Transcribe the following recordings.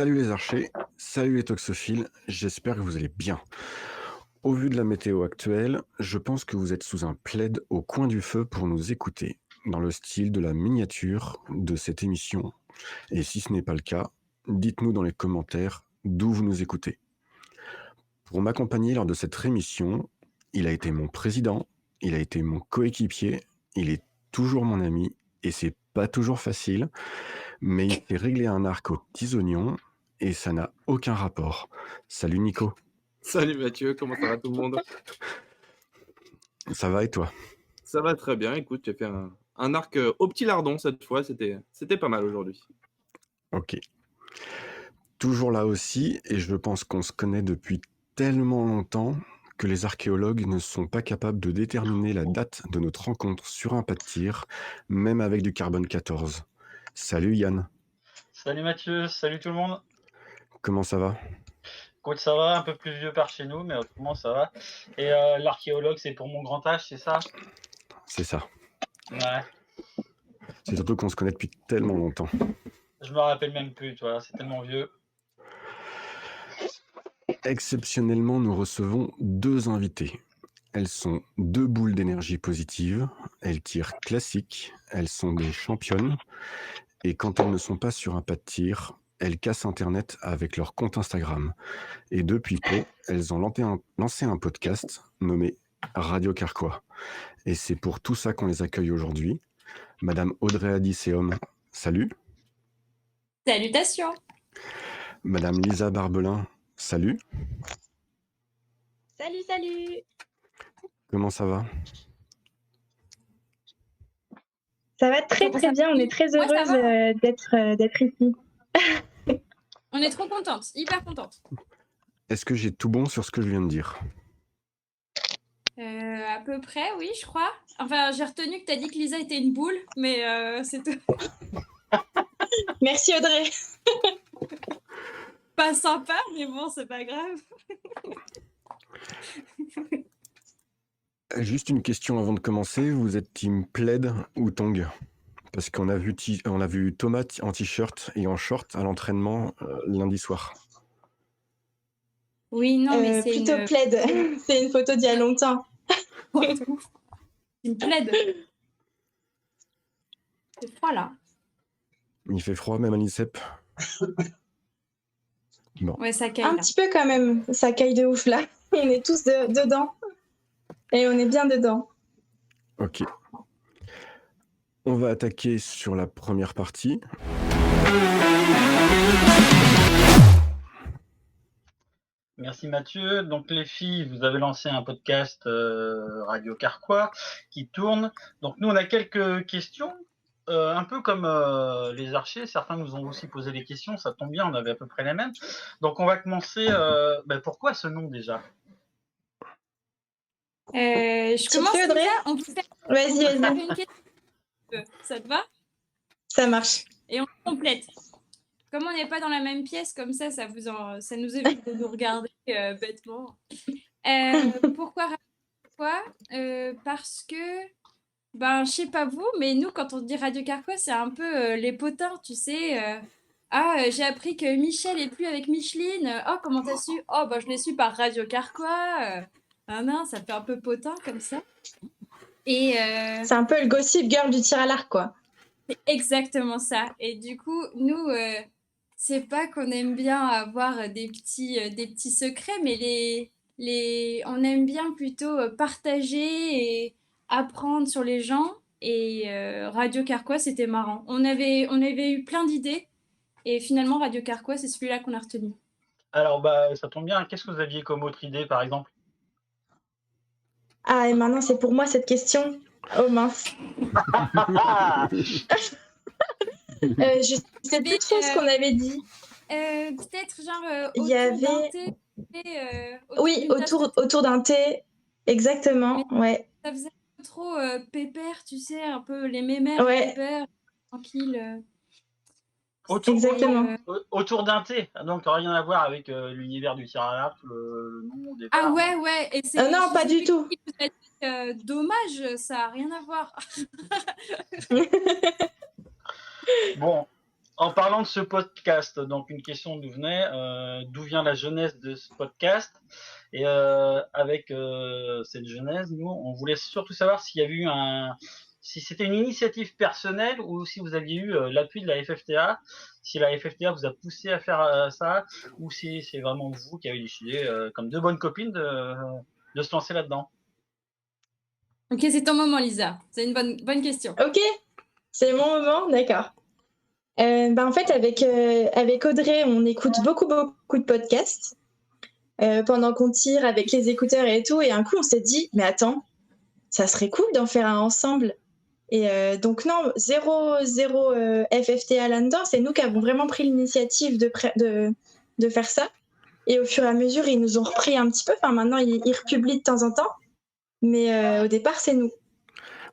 Salut les archers, salut les toxophiles, j'espère que vous allez bien. Au vu de la météo actuelle, je pense que vous êtes sous un plaid au coin du feu pour nous écouter, dans le style de la miniature de cette émission. Et si ce n'est pas le cas, dites-nous dans les commentaires d'où vous nous écoutez. Pour m'accompagner lors de cette émission, il a été mon président, il a été mon coéquipier, il est toujours mon ami, et c'est pas toujours facile, mais il fait régler un arc aux petits oignons, et ça n'a aucun rapport. Salut Nico. Salut Mathieu, comment ça va tout le monde? Ça va et toi? Ça va très bien, écoute, j'ai fait un arc au petit lardon cette fois, c'était pas mal aujourd'hui. Ok. Toujours là aussi, et je pense qu'on se connaît depuis tellement longtemps que les archéologues ne sont pas capables de déterminer la date de notre rencontre sur un pas de tir, même avec du carbone 14. Salut Yann. Salut Mathieu, salut tout le monde. Comment ça va? Écoute, ça va, un peu plus vieux par chez nous, mais autrement ça va. Et l'archéologue, c'est pour mon grand âge, c'est ça? C'est ça. Ouais, C'est surtout qu'on se connaît depuis tellement longtemps. je me rappelle même plus, tu vois, c'est tellement vieux. Exceptionnellement, nous recevons deux invités. Elles sont deux boules d'énergie positive, elles tirent classique, elles sont des championnes, et quand elles ne sont pas sur un pas de tir, elles cassent Internet avec leur compte Instagram. Et depuis peu, elles ont lancé un podcast nommé Radio Carquois. Et c'est pour tout ça qu'on les accueille aujourd'hui. Madame Audrey Adisseum, salut. Salutations. Madame Lisa Barbelin, salut. Salut, salut. Comment ça va? Ça va très bien, on est très heureuse d'être ici. On est trop contente, hyper contente. Est-ce que j'ai tout bon sur ce que je viens de dire? À peu près, oui, je crois. Enfin, j'ai retenu que tu as dit que Lisa était une boule, mais c'est tout. Merci Audrey. Pas sympa, mais bon, c'est pas grave. Juste une question avant de commencer, vous êtes team plaid ou tong? Parce qu'on a vu, Thomas en t-shirt et en short à l'entraînement lundi soir. Oui, non, mais c'est plutôt plaid. C'est une photo d'il y a longtemps. Une plaid. C'est froid là. Il fait froid même à l'INSEP. Bon. Ouais, ça caille. Un petit peu quand même, ça caille de ouf là. On est tous dedans. Et on est bien dedans. Ok. On va attaquer sur la première partie. Merci Mathieu. Donc les filles, vous avez lancé un podcast Radio Carquois qui tourne. Donc nous, on a quelques questions. Un peu comme les archers, certains nous ont aussi posé des questions, ça tombe bien, on avait à peu près les mêmes. Donc on va commencer, pourquoi ce nom déjà? Je commence, Audrey. on peut faire Vas-y. une question. Ça te va? Ça marche. Et on complète. Comme on n'est pas dans la même pièce, comme ça nous évite de nous regarder bêtement. Pourquoi? Parce que, je sais pas vous, mais nous, quand on dit Radio Carquois, c'est un peu les potins, tu sais. J'ai appris que Michel est plus avec Micheline. Oh, comment t'as su? Oh, je l'ai su par Radio Carquois. Non, ça fait un peu potin comme ça. Et c'est un peu le gossip girl du tir à l'arc, quoi. C'est exactement ça. Et du coup, nous, c'est pas qu'on aime bien avoir des petits secrets, mais on aime bien plutôt partager et apprendre sur les gens. Et Radio Carquois, c'était marrant. On avait eu plein d'idées. Et finalement, Radio Carquois, c'est celui-là qu'on a retenu. Alors, ça tombe bien. Qu'est-ce que vous aviez comme autre idée, par exemple? Ah, et maintenant, c'est pour moi cette question. Oh mince. Je sais plus trop ce qu'on avait dit. Peut-être genre Il y avait... Oui, autour d'un thé. Exactement, mais ouais. Ça faisait trop pépère, tu sais, un peu les mémères, pépère, tranquille. Exactement. Autour d'un thé, donc rien à voir avec l'univers du tir à l'arc, le nom au départ. Ah ouais. Et non, pas du tout. Dommage, ça n'a rien à voir. Bon, En parlant de ce podcast, donc une question nous venait, d'où vient la genèse de ce podcast? Et avec cette genèse, nous, on voulait surtout savoir s'il y avait eu si c'était une initiative personnelle ou si vous aviez eu l'appui de la FFTA, si la FFTA vous a poussé à faire ça, ou si c'est vraiment vous qui avez décidé, comme deux bonnes copines, de se lancer là-dedans. Ok, c'est ton moment, Lisa. C'est une bonne question. Ok, c'est mon moment, d'accord. En fait, avec Audrey, on écoute beaucoup de podcasts pendant qu'on tire avec les écouteurs et tout. Et un coup, on s'est dit, mais attends, ça serait cool d'en faire un ensemble. Et donc non, zéro FFTA là-dedans. C'est nous qui avons vraiment pris l'initiative de faire ça. Et au fur et à mesure, ils nous ont repris un petit peu. Enfin, maintenant, ils republient de temps en temps. Mais au départ, c'est nous.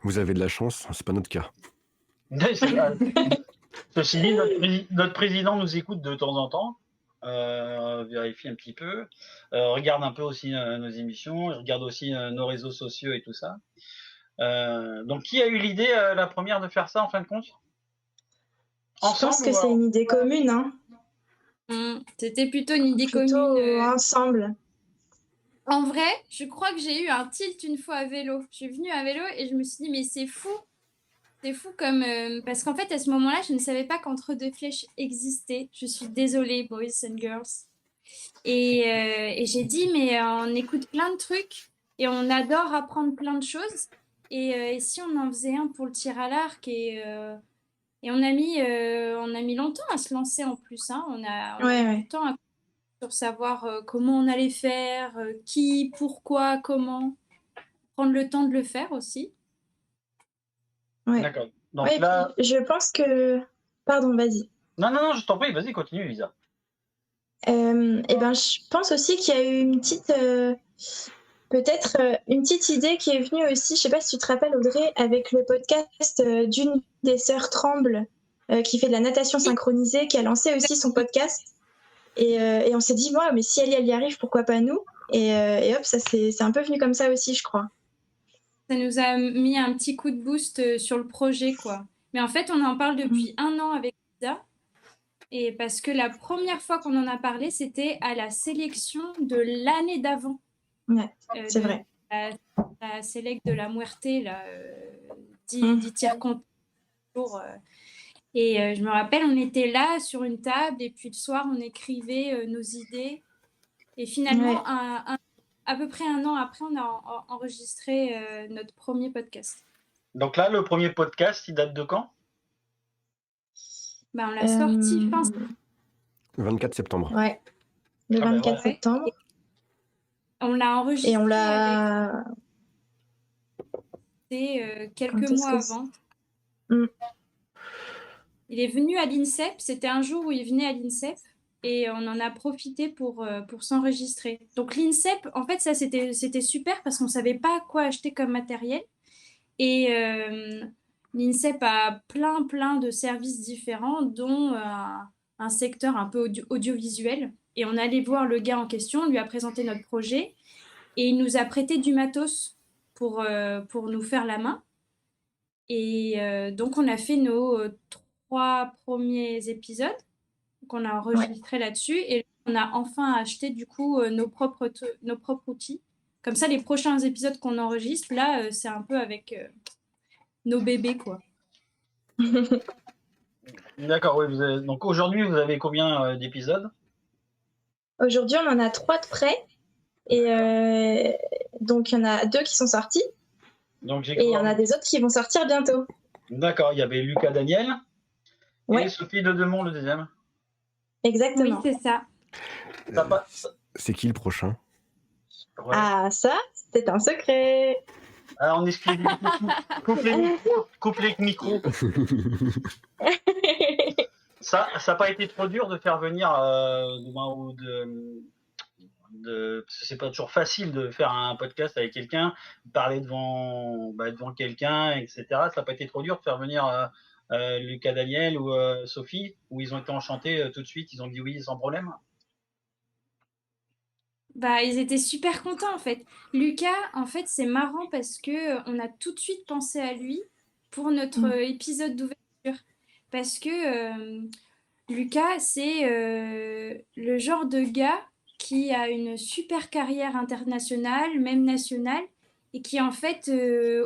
Vous avez de la chance, c'est pas notre cas. Ceci dit, notre président nous écoute de temps en temps, vérifie un petit peu, regarde un peu aussi nos émissions, regarde aussi nos réseaux sociaux et tout ça. Donc, qui a eu l'idée, la première, de faire ça en fin de compte? Je pense que c'est une idée commune. Hein. C'était plutôt une idée Plutôt commune. Ensemble. En vrai, je crois que j'ai eu un tilt une fois à vélo. Je suis venue à vélo et je me suis dit, mais c'est fou. C'est fou comme... parce qu'en fait, à ce moment-là, je ne savais pas qu'Entre deux flèches existait. Je suis désolée, boys and girls. Et j'ai dit, mais on écoute plein de trucs et on adore apprendre plein de choses. Et si on en faisait un pour le tir à l'arc et on a mis longtemps à se lancer en plus. Hein. On a mis du temps sur savoir comment on allait faire, qui, pourquoi, comment. Prendre le temps de le faire aussi. Ouais. D'accord. Donc là... je pense que... Pardon, vas-y. Non, je t'en prie, vas-y, continue, Lisa. Je pense aussi qu'il y a eu une petite... peut-être une petite idée qui est venue aussi, je sais pas si tu te rappelles, Audrey, avec le podcast d'une des sœurs Tremble, qui fait de la natation synchronisée, qui a lancé aussi son podcast. Et on s'est dit, mais si elle y arrive, pourquoi pas nous? Et hop, ça c'est un peu venu comme ça aussi, je crois. Ça nous a mis un petit coup de boost sur le projet, quoi. Mais en fait, on en parle depuis 1 an avec Lisa. Et parce que la première fois qu'on en a parlé, c'était à la sélection de l'année d'avant. Ouais, c'est vrai. La sélect de la Muerte, là, 10 tiers compte. Et je me rappelle, on était là sur une table et puis le soir, on écrivait nos idées. Et finalement, à peu près 1 an après, on a enregistré notre premier podcast. Donc là, le premier podcast, il date de quand? On l'a sorti fin 24 septembre. Ouais, le 24 septembre. On l'a enregistré. Et on l'a... C'était quelques mois avant. Il est venu à l'INSEP. C'était un jour où il venait à l'INSEP. Et on en a profité pour s'enregistrer. Donc l'INSEP, en fait, ça c'était super parce qu'on ne savait pas quoi acheter comme matériel. Et l'INSEP a plein de services différents, dont un secteur un peu audiovisuel. Et on allait voir le gars en question, on lui a présenté notre projet et il nous a prêté du matos pour nous faire la main. Et donc on a fait nos 3 premiers épisodes qu'on a enregistrés là-dessus et on a enfin acheté du coup nos propres outils. Comme ça, les prochains épisodes qu'on enregistre, là, c'est un peu avec nos bébés, quoi. D'accord, oui. Donc aujourd'hui, vous avez combien d'épisodes? Aujourd'hui, on en a 3 de prêts. Et donc, il y en a 2 qui sont sortis. Donc, et il y en a des autres qui vont sortir bientôt. D'accord, il y avait Lucas Daniel et Sophie de Demont, le deuxième. Exactement. Oui, c'est ça. C'est qui le prochain? Ah, ça, c'est un secret. Alors, on exclut. Coupe les micros. Ça n'a pas été trop dur de faire venir c'est pas toujours facile de faire un podcast avec quelqu'un, parler devant quelqu'un, etc. Ça n'a pas été trop dur de faire venir Lucas Daniel ou Sophie, où ils ont été enchantés tout de suite, ils ont dit oui sans problème? Ils étaient super contents en fait. Lucas, en fait, c'est marrant parce que on a tout de suite pensé à lui pour notre épisode d'ouverture. Parce que Lucas, c'est le genre de gars qui a une super carrière internationale, même nationale, et qui en fait,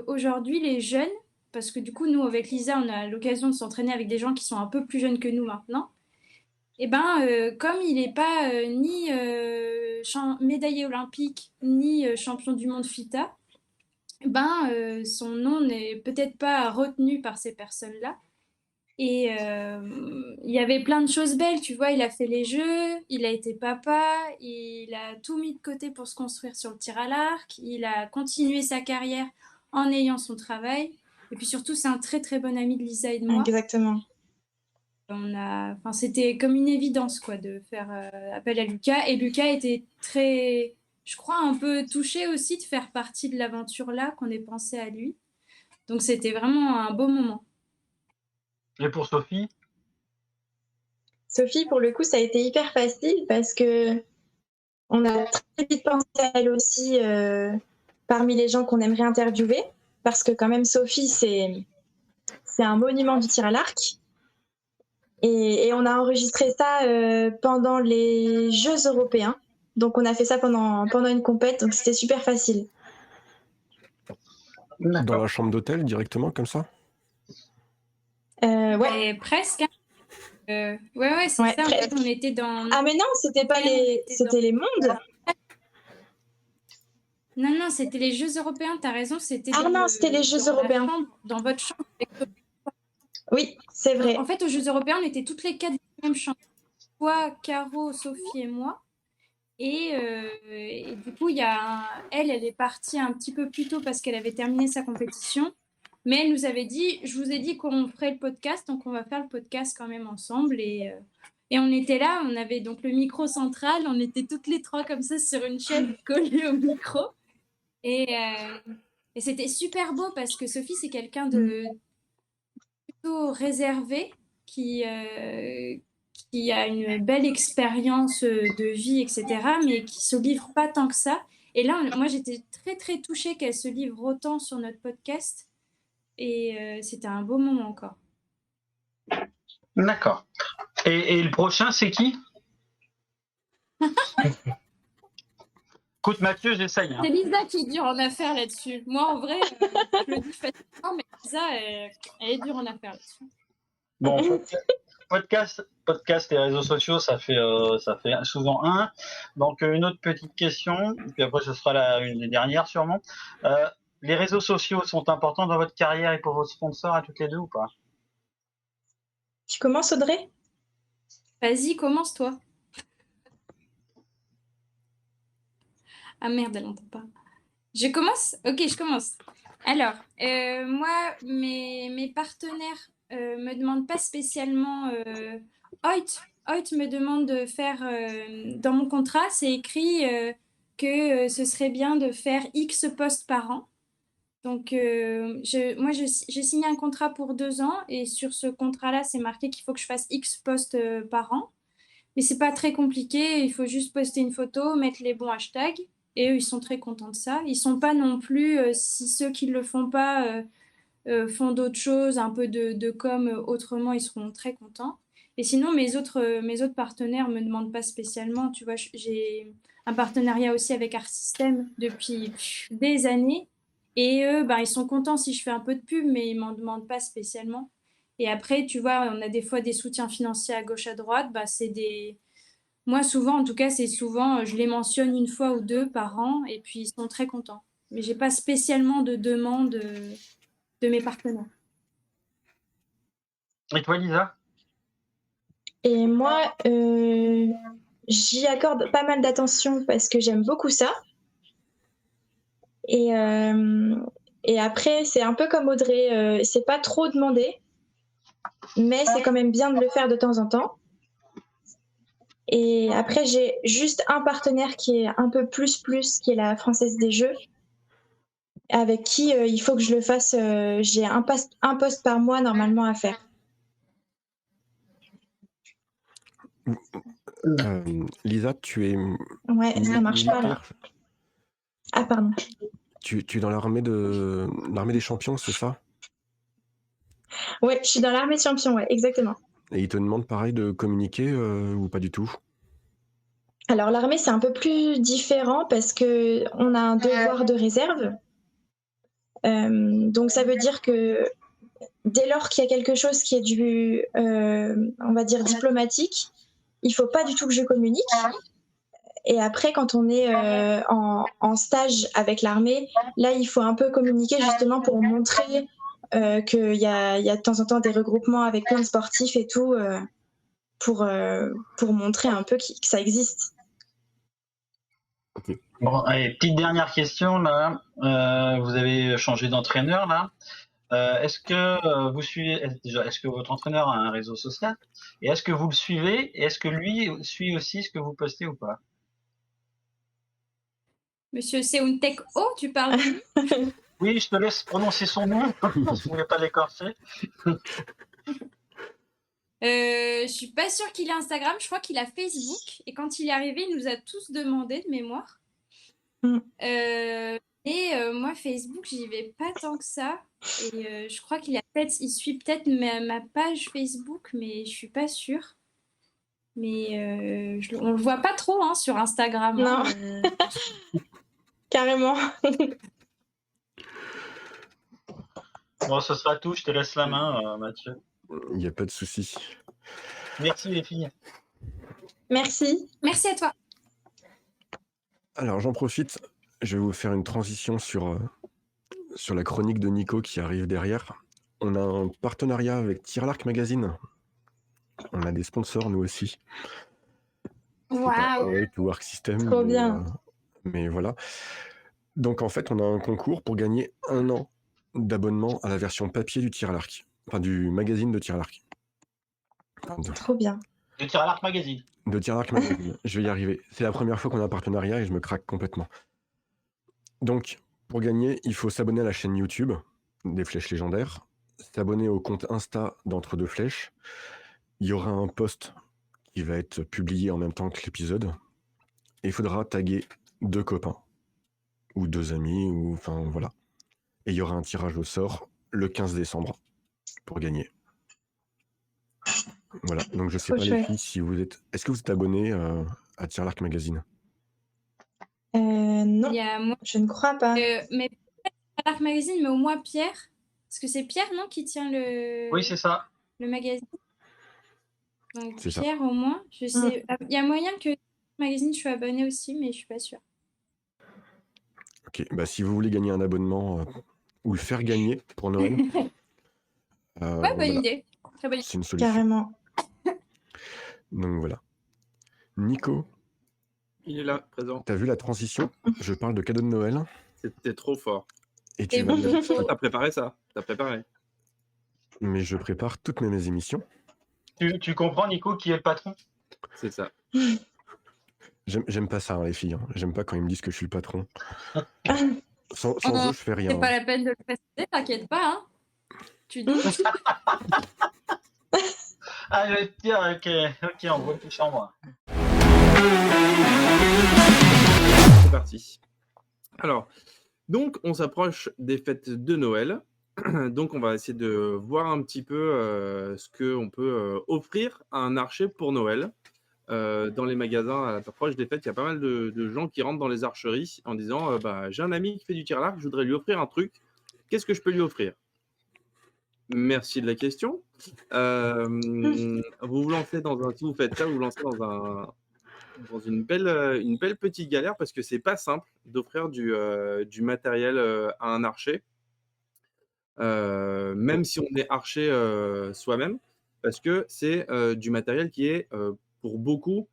aujourd'hui, les jeunes, parce que du coup, nous, avec Lisa, on a l'occasion de s'entraîner avec des gens qui sont un peu plus jeunes que nous maintenant, et ben, comme il n'est pas ni médaillé olympique, ni champion du monde FITA, ben, son nom n'est peut-être pas retenu par ces personnes-là. Et il y avait plein de choses belles, tu vois, il a fait les jeux, il a été papa, il a tout mis de côté pour se construire sur le tir à l'arc, il a continué sa carrière en ayant son travail. Et puis surtout, c'est un très très bon ami de Lisa et de moi. Exactement. Enfin, c'était comme une évidence quoi, de faire appel à Lucas. Et Lucas était très, je crois, un peu touché aussi de faire partie de l'aventure là, qu'on ait pensé à lui. Donc c'était vraiment un beau moment. Et pour Sophie? Sophie, pour le coup, ça a été hyper facile parce que on a très vite pensé à elle aussi parmi les gens qu'on aimerait interviewer. Parce que quand même, Sophie, c'est un monument du tir à l'arc. Et on a enregistré ça pendant les Jeux européens. Donc on a fait ça pendant une compète, donc c'était super facile. Dans la chambre d'hôtel, directement, comme ça? Ouais. Et presque. Ouais, c'est Ouais, ça. En fait, on était dans. Ah mais non, c'était pas c'était les mondes. Non, c'était les Jeux européens. T'as raison, c'était. Ah non, c'était les Jeux européens. Dans votre chambre. Oui, c'est vrai. En fait, aux Jeux européens, on était toutes les 4 dans la même chambre. Toi, Caro, Sophie et moi. Et du coup, elle est partie un petit peu plus tôt parce qu'elle avait terminé sa compétition. Mais elle nous avait dit, je vous ai dit qu'on ferait le podcast, donc on va faire le podcast quand même ensemble. Et on était là, on avait donc le micro central, on était toutes les trois comme ça sur une chaise collée au micro. Et c'était super beau parce que Sophie, c'est quelqu'un de plutôt réservé qui a une belle expérience de vie, etc., mais qui se livre pas tant que ça. Et là, moi, j'étais très, très touchée qu'elle se livre autant sur notre podcast. Et c'était un beau moment encore. D'accord. Et le prochain, c'est qui? Écoute, Mathieu, j'essaye. C'est Lisa qui est dure en affaires là-dessus. Moi, en vrai, je le dis facilement, mais Lisa, elle est dure en affaires là-dessus. Bon, podcast et réseaux sociaux, ça fait souvent un. Donc, une autre petite question, puis après, ce sera une des dernières sûrement. Les réseaux sociaux sont importants dans votre carrière et pour vos sponsors à toutes les deux ou pas? Tu commences, Audrey? Vas-y, commence toi. Ah merde, elle n'entend pas. Je commence? Ok, je commence. Alors, moi, mes partenaires me demandent pas spécialement. Hoyt me demande de faire. Dans mon contrat, c'est écrit que ce serait bien de faire X postes par an. Donc, moi, j'ai signé un contrat pour 2 ans et sur ce contrat-là, c'est marqué qu'il faut que je fasse X postes par an. Mais c'est pas très compliqué, il faut juste poster une photo, mettre les bons hashtags. Et eux, ils sont très contents de ça. Ils sont pas non plus, si ceux qui ne le font pas font d'autres choses, un peu de com autrement, ils seront très contents. Et sinon, mes autres partenaires me demandent pas spécialement. Tu vois, j'ai un partenariat aussi avec Art System depuis des années. Et eux, ils sont contents si je fais un peu de pub, mais ils m'en demandent pas spécialement. Et après, tu vois, on a des fois des soutiens financiers à gauche, à droite. Moi, souvent, en tout cas, c'est souvent, je les mentionne une fois ou deux par an et puis ils sont très contents. Mais j'ai pas spécialement de demande de mes partenaires. Et toi, Lisa? Et moi, j'y accorde pas mal d'attention parce que j'aime beaucoup ça. Et après, c'est un peu comme Audrey, c'est pas trop demandé, mais c'est quand même bien de le faire de temps en temps. Et après, j'ai juste un partenaire qui est un peu plus, qui est la Française des Jeux, avec qui il faut que je le fasse. J'ai un poste par mois normalement à faire. Lisa, tu es Ouais, ça marche pas là. militaire. Ah, pardon. Tu es dans l'armée des champions, c'est ça? Ouais, je suis dans l'armée de champions, ouais, exactement. Et ils te demandent pareil de communiquer ou pas du tout? Alors l'armée, c'est un peu plus différent parce qu'on a un devoir de réserve. Donc ça veut dire que dès lors qu'il y a quelque chose qui est on va dire, diplomatique, il faut pas du tout que je communique. Et après, quand on est en stage avec l'armée, là, il faut un peu communiquer justement pour montrer qu'il y a de temps en temps des regroupements avec plein de sportifs et tout, pour montrer un peu que ça existe. Bon, allez, petite dernière question là. Vous avez changé d'entraîneur là. Est-ce que vous suivez déjà, est-ce que votre entraîneur a un réseau social? Et est-ce que vous le suivez? Et est-ce que lui suit aussi ce que vous postez ou pas? Monsieur Seuntek O, tu parles de lui? Oui, je te laisse prononcer son nom, si vous voulez pas l'écorcher. Je suis pas sûre qu'il ait Instagram, je crois qu'il a Facebook. Et quand il est arrivé, il nous a tous demandé de mémoire. Mm. Moi, Facebook, j'y vais pas tant que ça. Et je crois il suit peut-être ma page Facebook, mais je suis pas sûre. Mais on le voit pas trop hein, sur Instagram. Non. Hein, Carrément. Bon, ce sera tout. Je te laisse la main, Mathieu. Il n'y a pas de souci. Merci les filles. Merci. Merci à toi. Alors j'en profite, je vais vous faire une transition sur la chronique de Nico qui arrive derrière. On a un partenariat avec Tir l'Arc Magazine. On a des sponsors nous aussi. Waouh. Oui, to Arc System. Trop bien. Mais voilà. Donc en fait, on a un concours pour gagner 1 an d'abonnement à la version papier du Tir à l'Arc. Enfin, du magazine de Tir à l'Arc. Trop bien. De Tir à l'Arc Magazine. De Tir à l'Arc Magazine. Je vais y arriver. C'est la première fois qu'on a un partenariat et je me craque complètement. Donc, pour gagner, il faut s'abonner à la chaîne YouTube des Flèches Légendaires, s'abonner au compte Insta d'Entre Deux Flèches. Il y aura un post qui va être publié en même temps que l'épisode. Et il faudra taguer 2 copains. Ou 2 amis, ou enfin voilà. Et il y aura un tirage au sort le 15 décembre pour gagner. Voilà, donc je sais Trop pas les chouette. filles si vous êtes... Est-ce que vous êtes abonné à Tir l'Arc Magazine? Non, Il y a moi, je ne crois pas. mais peut-être pas Dark Magazine, mais au moins Pierre. Parce que c'est Pierre, non, qui tient Oui, c'est ça. le magazine. Donc C'est ça. Pierre, au moins, je sais. Il y a moyen que magazine, je suis abonnée aussi, mais je suis pas sûre. Ok, bah si vous voulez gagner un abonnement ou le faire gagner pour Noël, Ouais, bonne voilà, idée. Très bonne idée. c'est une solution. Carrément. Donc voilà. Nico, Il est là, présent. t'as vu la transition? Je parle de cadeaux de Noël C'était trop fort. et tu Et vas oui. me... T'as préparé ça? T'as préparé? Mais je prépare toutes mes émissions. Tu comprends, Nico, qui est le patron? C'est ça. J'aime pas ça, hein, les filles. Hein. J'aime pas quand ils me disent que je suis le patron. Sans Oh, eux, je fais rien. C'est hein. pas la peine de le préciser, t'inquiète pas. Hein. Tu doutes. Ah, je vais te dire, ok, on voit plus sur moi. C'est parti. Alors, donc on s'approche des fêtes de Noël. Donc on va essayer de voir un petit peu ce qu'on peut offrir à un archer pour Noël. Dans les magasins à l'approche des fêtes, il y a pas mal de gens qui rentrent dans les archeries en disant bah, j'ai un ami qui fait du tir à l'arc, je voudrais lui offrir un truc. Qu'est-ce que je peux lui offrir? Merci de la question. Vous vous lancez si vous faites ça, vous vous lancez dans une belle petite galère parce que c'est pas simple d'offrir du matériel à un archer, même si on est archer soi-même, parce que c'est du matériel qui est pour beaucoup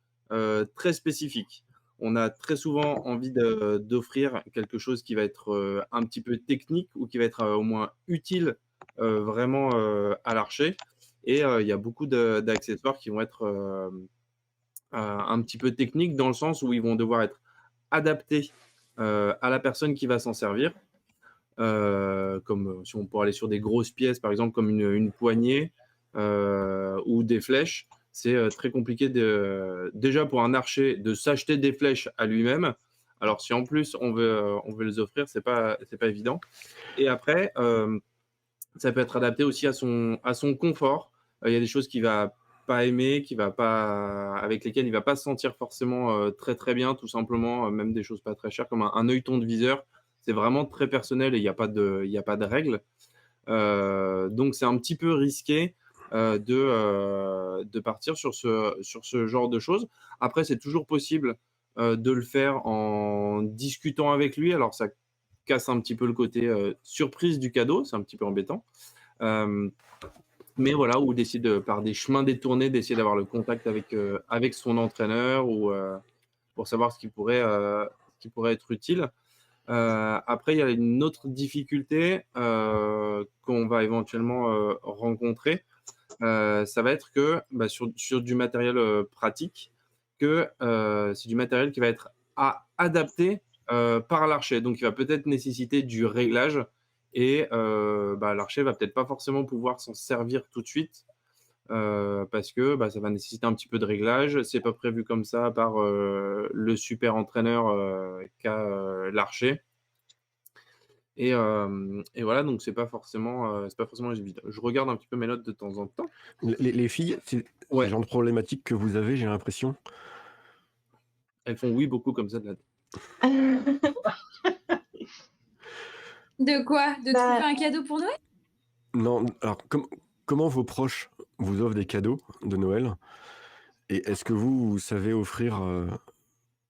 très spécifique. On a très souvent envie d'offrir quelque chose qui va être un petit peu technique ou qui va être au moins utile vraiment à l'archer. Et il y a beaucoup d'accessoires qui vont être un petit peu techniques dans le sens où ils vont devoir être adaptés à la personne qui va s'en servir. Comme si on pourrait aller sur des grosses pièces, par exemple comme une poignée ou des flèches. C'est très compliqué déjà pour un archer de s'acheter des flèches à lui-même. Alors si en plus on veut les offrir, c'est pas évident. Et après, ça peut être adapté aussi à son confort. Il y a des choses qui va pas aimer, avec lesquels il va pas se sentir forcément très très bien, tout simplement, même des choses pas très chères comme un œilleton de viseur. C'est vraiment très personnel et il y a pas de règles. Donc c'est un petit peu risqué de partir sur ce genre de choses. Après, c'est toujours possible de le faire en discutant avec lui. Alors ça casse un petit peu le côté surprise du cadeau, c'est un petit peu embêtant. Mais voilà, ou d'essayer par des chemins détournés, d'essayer d'avoir le contact avec son entraîneur ou pour savoir ce qui pourrait être utile. Après, il y a une autre difficulté qu'on va éventuellement rencontrer. Ça va être que sur du matériel pratique, que c'est du matériel qui va être adapté par l'archer. Donc, il va peut-être nécessiter du réglage et l'archer va peut-être pas forcément pouvoir s'en servir tout de suite parce que ça va nécessiter un petit peu de réglage. C'est pas prévu comme ça par le super entraîneur qu'a l'archer. Et voilà, donc c'est pas forcément évident. Je regarde un petit peu mes notes de temps en temps. Les filles, c'est Ouais. le genre de problématique que vous avez, j'ai l'impression. Elles font oui beaucoup comme ça de la De quoi? De Bah- trouver un cadeau pour Noël? Non, alors comment vos proches vous offrent des cadeaux de Noël? Et est-ce que vous savez offrir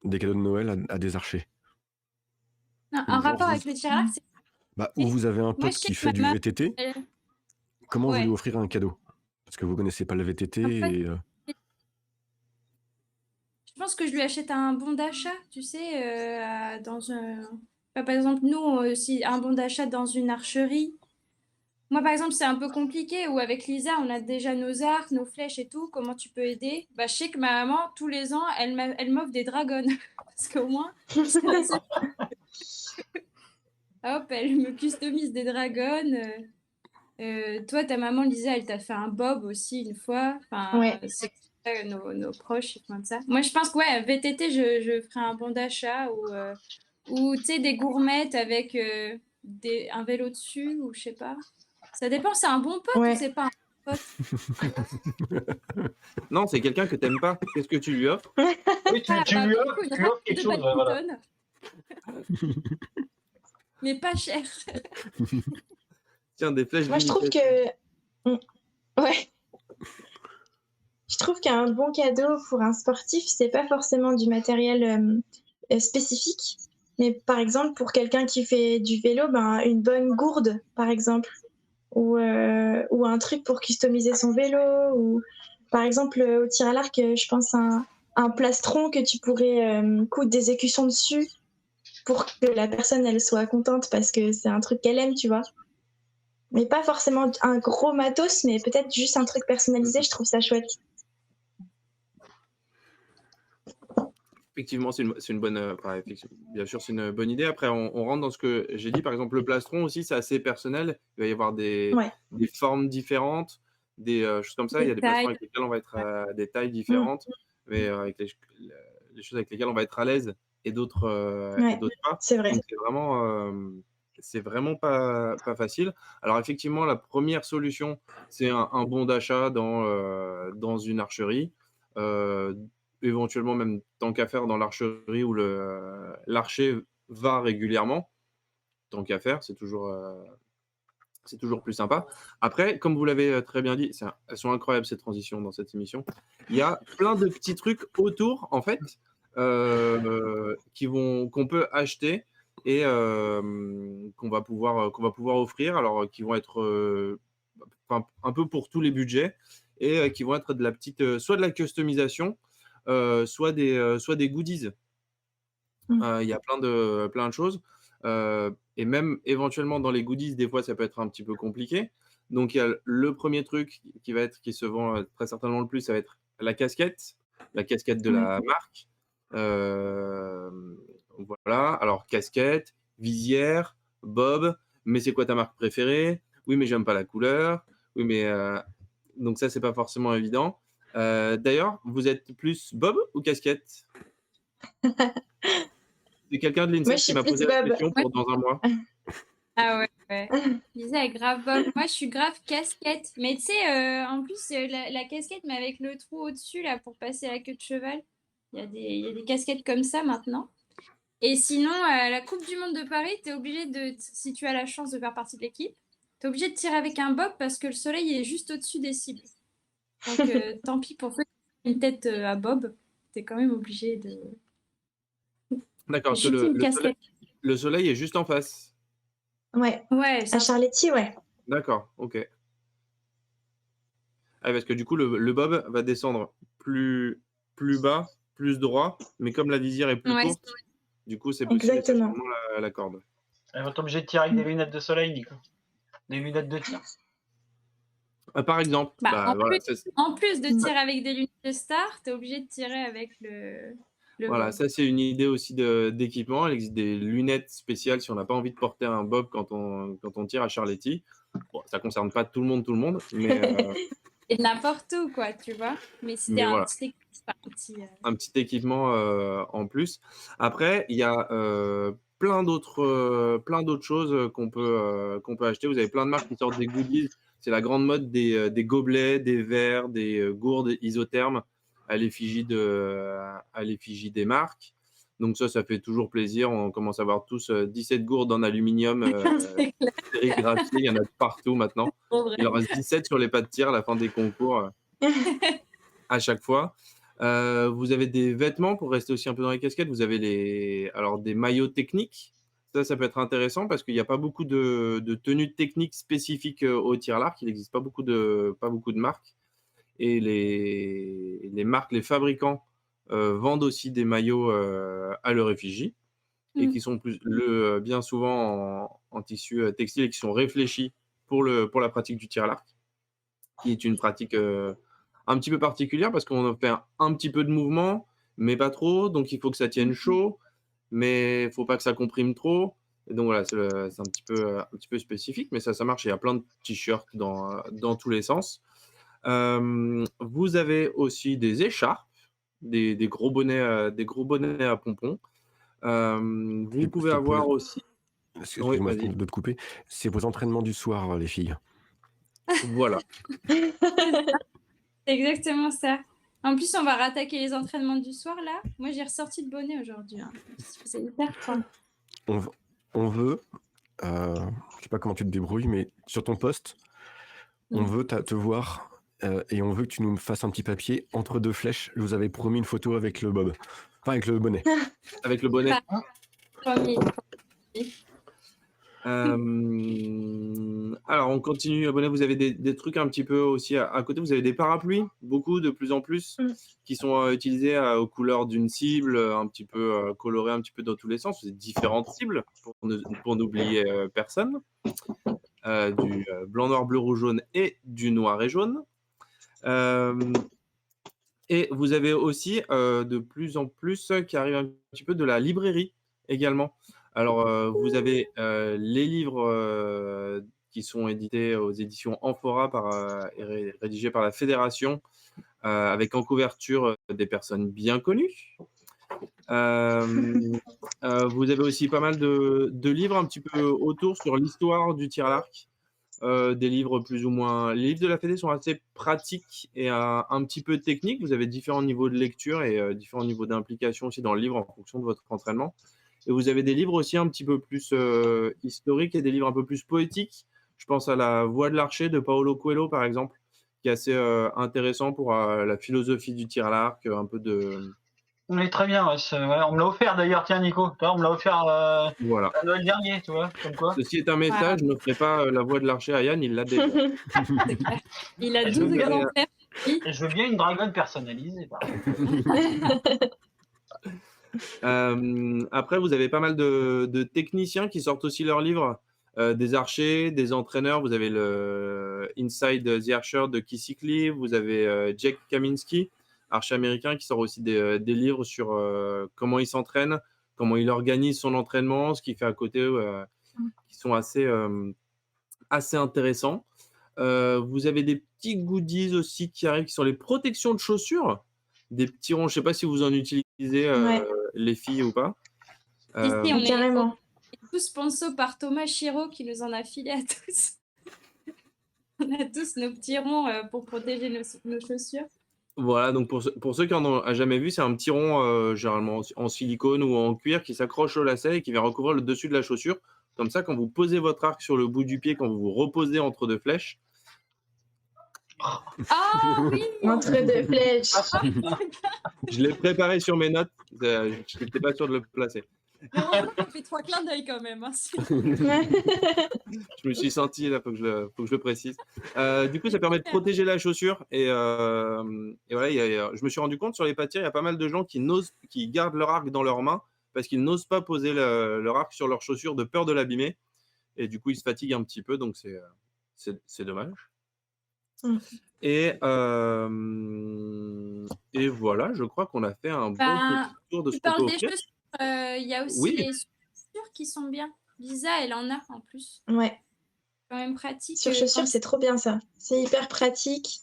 des cadeaux de Noël à des archers? Non, un Genre rapport vous- avec le tir à l'arc, c'est... Ou vous avez un Moi, pote je sais qui que fait ma du maman, VTT, elle- comment vous Ouais. lui offrir un cadeau? Parce que vous connaissez pas le VTT En fait, et je pense que je lui achète un bon d'achat, tu sais, dans un... Par exemple, nous, si un bon d'achat dans une archerie. Moi, par exemple, c'est un peu compliqué, ou avec Lisa, on a déjà nos arcs, nos flèches et tout. Comment tu peux aider? Bah, je sais que ma maman, tous les ans, elle m'offre des dragons. Parce qu'au moins, c'est la seule- hop, elle me customise des dragons. Toi, ta maman, Lisa, elle t'a fait un bob aussi une fois. Enfin, Ouais. c'est ça, nos proches, ils font ça. Moi, je pense que ouais, VTT, je ferai un bon d'achat ou tu sais, des gourmettes avec un vélo dessus ou je sais pas. Ça dépend, c'est un bon pote Ouais. ou c'est pas un pote? Non, c'est quelqu'un que t'aimes pas. Qu'est-ce que tu lui offres? Oui, tu Ah, lui bah, offres du coup, tu lui offres quelque de chose, ouais, voilà. badminton. Mais pas cher. Tiens, des flèches Moi, je trouve vintage. que. Ouais. Je trouve qu'un bon cadeau pour un sportif, c'est pas forcément du matériel spécifique. Mais par exemple, pour quelqu'un qui fait du vélo, une bonne gourde, par exemple. Ou un truc pour customiser son vélo. Ou par exemple, au tir à l'arc, je pense à un plastron que tu pourrais coudre des écussons dessus pour que la personne, elle soit contente parce que c'est un truc qu'elle aime, tu vois. Mais pas forcément un gros matos, mais peut-être juste un truc personnalisé, je trouve ça chouette. Effectivement, c'est une bonne, bien sûr, c'est une bonne idée. Après, on rentre dans ce que j'ai dit. Par exemple, le plastron aussi, c'est assez personnel. Il va y avoir des Ouais. formes différentes, des choses comme ça. Il y a des plastrons Tailles. avec lesquels on va être à des tailles différentes, mais avec les choses avec lesquelles on va être à l'aise et d'autres Ouais. pas. C'est vrai. Donc, c'est vraiment pas facile. Alors, effectivement, la première solution, c'est un bon d'achat dans une archerie. Éventuellement, même tant qu'à faire dans l'archerie où l'archer va régulièrement. Tant qu'à faire, c'est toujours plus sympa. Après, comme vous l'avez très bien dit, elles sont incroyables ces transitions dans cette émission. Il y a plein de petits trucs autour, en fait, qu'on peut acheter et qu'on va pouvoir offrir. Alors, qui vont être un peu pour tous les budgets et qui vont être de la petite, soit de la customisation, soit des goodies. Il y a plein de choses. Et même éventuellement dans les goodies, des fois, ça peut être un petit peu compliqué. Donc, il y a le premier truc qui se vend très certainement le plus, ça va être la casquette de la marque. Voilà. Alors, casquette, visière, bob. Mais c'est quoi ta marque préférée? Oui, mais j'aime pas la couleur. Oui, mais donc ça, c'est pas forcément évident. D'ailleurs, vous êtes plus bob ou casquette? C'est quelqu'un de Moi, l'INSEP je qui suis m'a plus posé la Bob. question pour dans un mois. Ah ouais. Ouais. Lisa est grave bob. Moi, je suis grave casquette. Mais tu sais, en plus, la casquette, mais avec le trou au-dessus, là, pour passer la queue de cheval. Il y a des casquettes comme ça maintenant. Et sinon, la Coupe du Monde de Paris, t'es obligé si tu as la chance de faire partie de l'équipe, t'es obligé de tirer avec un bob parce que le soleil est juste au-dessus des cibles. Donc, tant pis pour ceux qui ont une tête à bob, t'es quand même obligé de D'accord, parce que jeter une casquette. le soleil est juste en face. Ouais, Ouais, à ça, Charletti, ouais. D'accord, ok. Ah, parce que du coup, le bob va descendre plus bas, plus droit, mais comme la visière est plus ouais. courte, du coup, c'est possible de Exactement. vraiment la corde. Elle va être obligée de tirer avec des lunettes de soleil, Nico. Des lunettes de tir. Par exemple, Bah, voilà, en plus de tirer avec des lunettes de star, t'es obligé de tirer avec le voilà, bob. ça c'est une idée aussi d'équipement. Il existe des lunettes spéciales si on n'a pas envie de porter un bob quand on tire à Charletti. Bon, ça ne concerne pas tout le monde, mais, Et n'importe où, quoi, tu vois. Mais c'était mais un voilà. Un petit équipement en plus. Après, il y a plein d'autres choses qu'on peut acheter. Vous avez plein de marques qui sortent des goodies. C'est la grande mode des gobelets, des verres, des gourdes isothermes à l'effigie des marques. Donc ça fait toujours plaisir. On commence à avoir tous 17 gourdes en aluminium C'est clair, sérigraphiées. Il y en a de partout maintenant. pour vrai. Il en reste 17 sur les pas de tir à la fin des concours à chaque fois. Vous avez des vêtements pour rester aussi un peu dans les casquettes. Vous avez des maillots techniques. Ça peut être intéressant parce qu'il n'y a pas beaucoup de tenues techniques spécifiques au tir à l'arc. Il n'existe pas beaucoup de marques. Et les marques, les fabricants vendent aussi des maillots à leur effigie et qui sont bien souvent en tissu textile et qui sont réfléchis pour la pratique du tir à l'arc, qui est une pratique un petit peu particulière parce qu'on fait un petit peu de mouvement, mais pas trop. Donc, il faut que ça tienne chaud, mais il ne faut pas que ça comprime trop. Et donc, voilà, c'est un petit peu spécifique, mais ça marche. Il y a plein de t-shirts dans tous les sens. Vous avez aussi des écharpes, des gros bonnets à pompons. Vous pouvez avoir aussi... Oui, Excuse-moi vas-y. de te couper. C'est vos entraînements du soir, les filles. Voilà. C'est exactement ça. En plus, on va rattaquer les entraînements du soir, là. Moi, j'ai ressorti le bonnet aujourd'hui. Hein. C'est hyper fun. On veut, je sais pas comment tu te débrouilles, mais sur ton poste, on veut te voir et on veut que tu nous fasses un petit papier entre deux flèches. Je vous avais promis une photo avec le bob. Enfin, avec le bonnet. Avec le bonnet. Promis. Alors, on continue. Abonné, vous avez des trucs un petit peu aussi à côté. Vous avez des parapluies, beaucoup, de plus en plus, qui sont utilisés aux couleurs d'une cible, un petit peu colorées un petit peu dans tous les sens. Vous avez différentes cibles pour n'oublier personne. Du blanc, noir, bleu, rouge, jaune et du noir et jaune. Et vous avez aussi de plus en plus qui arrive un petit peu de la librairie également. Alors, vous avez les livres qui sont édités aux éditions Amphora et rédigés par la Fédération, avec en couverture des personnes bien connues. Vous avez aussi pas mal de livres un petit peu autour sur l'histoire du tir à l'arc. Des livres plus ou moins... Les livres de la Fédé sont assez pratiques et un petit peu techniques. Vous avez différents niveaux de lecture et différents niveaux d'implication aussi dans le livre en fonction de votre entraînement. Et vous avez des livres aussi un petit peu plus historiques et des livres un peu plus poétiques. Je pense à La Voix de l'archer de Paulo Coelho, par exemple, qui est assez intéressant pour la philosophie du tir à l'arc, un peu de... Oui, très bien. Ouais, on me l'a offert d'ailleurs, tiens, Nico. On me l'a offert Voilà. à Noël dernier, tu vois, comme quoi. Ceci est un message, je ne ferai pas La Voix de l'archer à Yann, il l'a déjà. C'est clair. Il a Et 12 exemplaires. Et je veux bien une dragonne personnalisée. Après, vous avez pas mal de techniciens qui sortent aussi leurs livres, des archers, des entraîneurs. Vous avez le Inside the Archer de Kisikli, vous avez Jake Kaminski, archer américain, qui sort aussi des livres sur comment il s'entraîne, comment il organise son entraînement, ce qu'il fait à côté, qui sont assez intéressants. Vous avez des petits goodies aussi qui arrivent, qui sont les protections de chaussures, des petits ronds. Je ne sais pas si vous en utilisez, les filles ou pas. Si, on Carrément. tous sponsors par Thomas Chiro qui nous en a filé à tous. On a tous nos petits ronds pour protéger nos chaussures. Voilà, donc pour ceux qui en ont jamais vu, c'est un petit rond généralement en silicone ou en cuir qui s'accroche au lacet et qui vient recouvrir le dessus de la chaussure. Comme ça, quand vous posez votre arc sur le bout du pied, quand vous vous reposez entre deux flèches, Ah oui. Entre deux flèches. je l'ai préparé sur mes notes, je n'étais pas sûr de le placer. Mais heureusement qu'on fait 3 clins d'œil quand même. Hein, Je me suis senti, là, faut que je le précise. Du coup, ça permet de protéger la chaussure. Et voilà, je me suis rendu compte sur les pâtissiers, il y a pas mal de gens qui gardent leur arc dans leurs mains parce qu'ils n'osent pas poser leur arc sur leur chaussure de peur de l'abîmer. Et du coup, ils se fatiguent un petit peu, donc c'est dommage. Et voilà, je crois qu'on a fait un bon petit tour de ce Tu qu'on peut parles des offrir. chaussures. Il y a aussi Oui. les chaussures qui sont bien. Lisa, elle en a en plus. Ouais. Quand même pratique. Sur chaussures, c'est trop bien ça. C'est hyper pratique.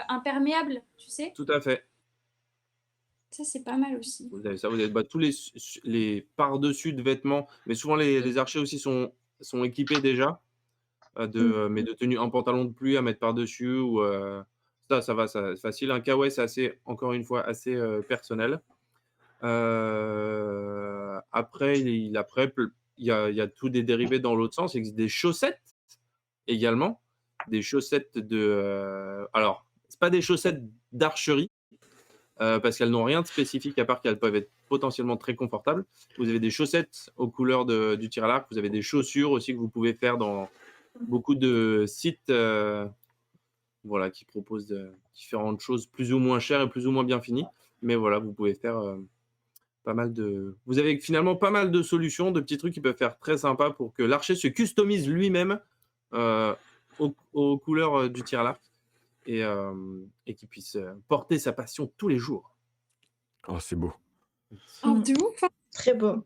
Imperméable, tu sais. Tout à fait. Ça, c'est pas mal aussi. Vous avez ça, vous avez tous les par-dessus de vêtements, mais souvent les archers aussi sont équipés déjà mais de tenue, un pantalon de pluie à mettre par-dessus ou ça va, ça c'est facile. Un kawaii, c'est assez, encore une fois, assez personnel. Après, il y a tous des dérivés dans l'autre sens. Il existe des chaussettes également, des chaussettes alors, c'est pas des chaussettes d'archerie. Parce qu'elles n'ont rien de spécifique à part qu'elles peuvent être potentiellement très confortables. Vous avez des chaussettes aux couleurs du tir à l'arc. Vous avez des chaussures aussi que vous pouvez faire dans beaucoup de sites voilà, qui proposent différentes choses plus ou moins chères et plus ou moins bien finies. Mais voilà, vous pouvez faire pas mal de... Vous avez finalement pas mal de solutions, de petits trucs qui peuvent faire très sympa pour que l'archer se customise lui-même aux couleurs du tir à l'arc. Et qu'il puisse porter sa passion tous les jours. Oh, c'est beau. Oh, de ouf. Très beau.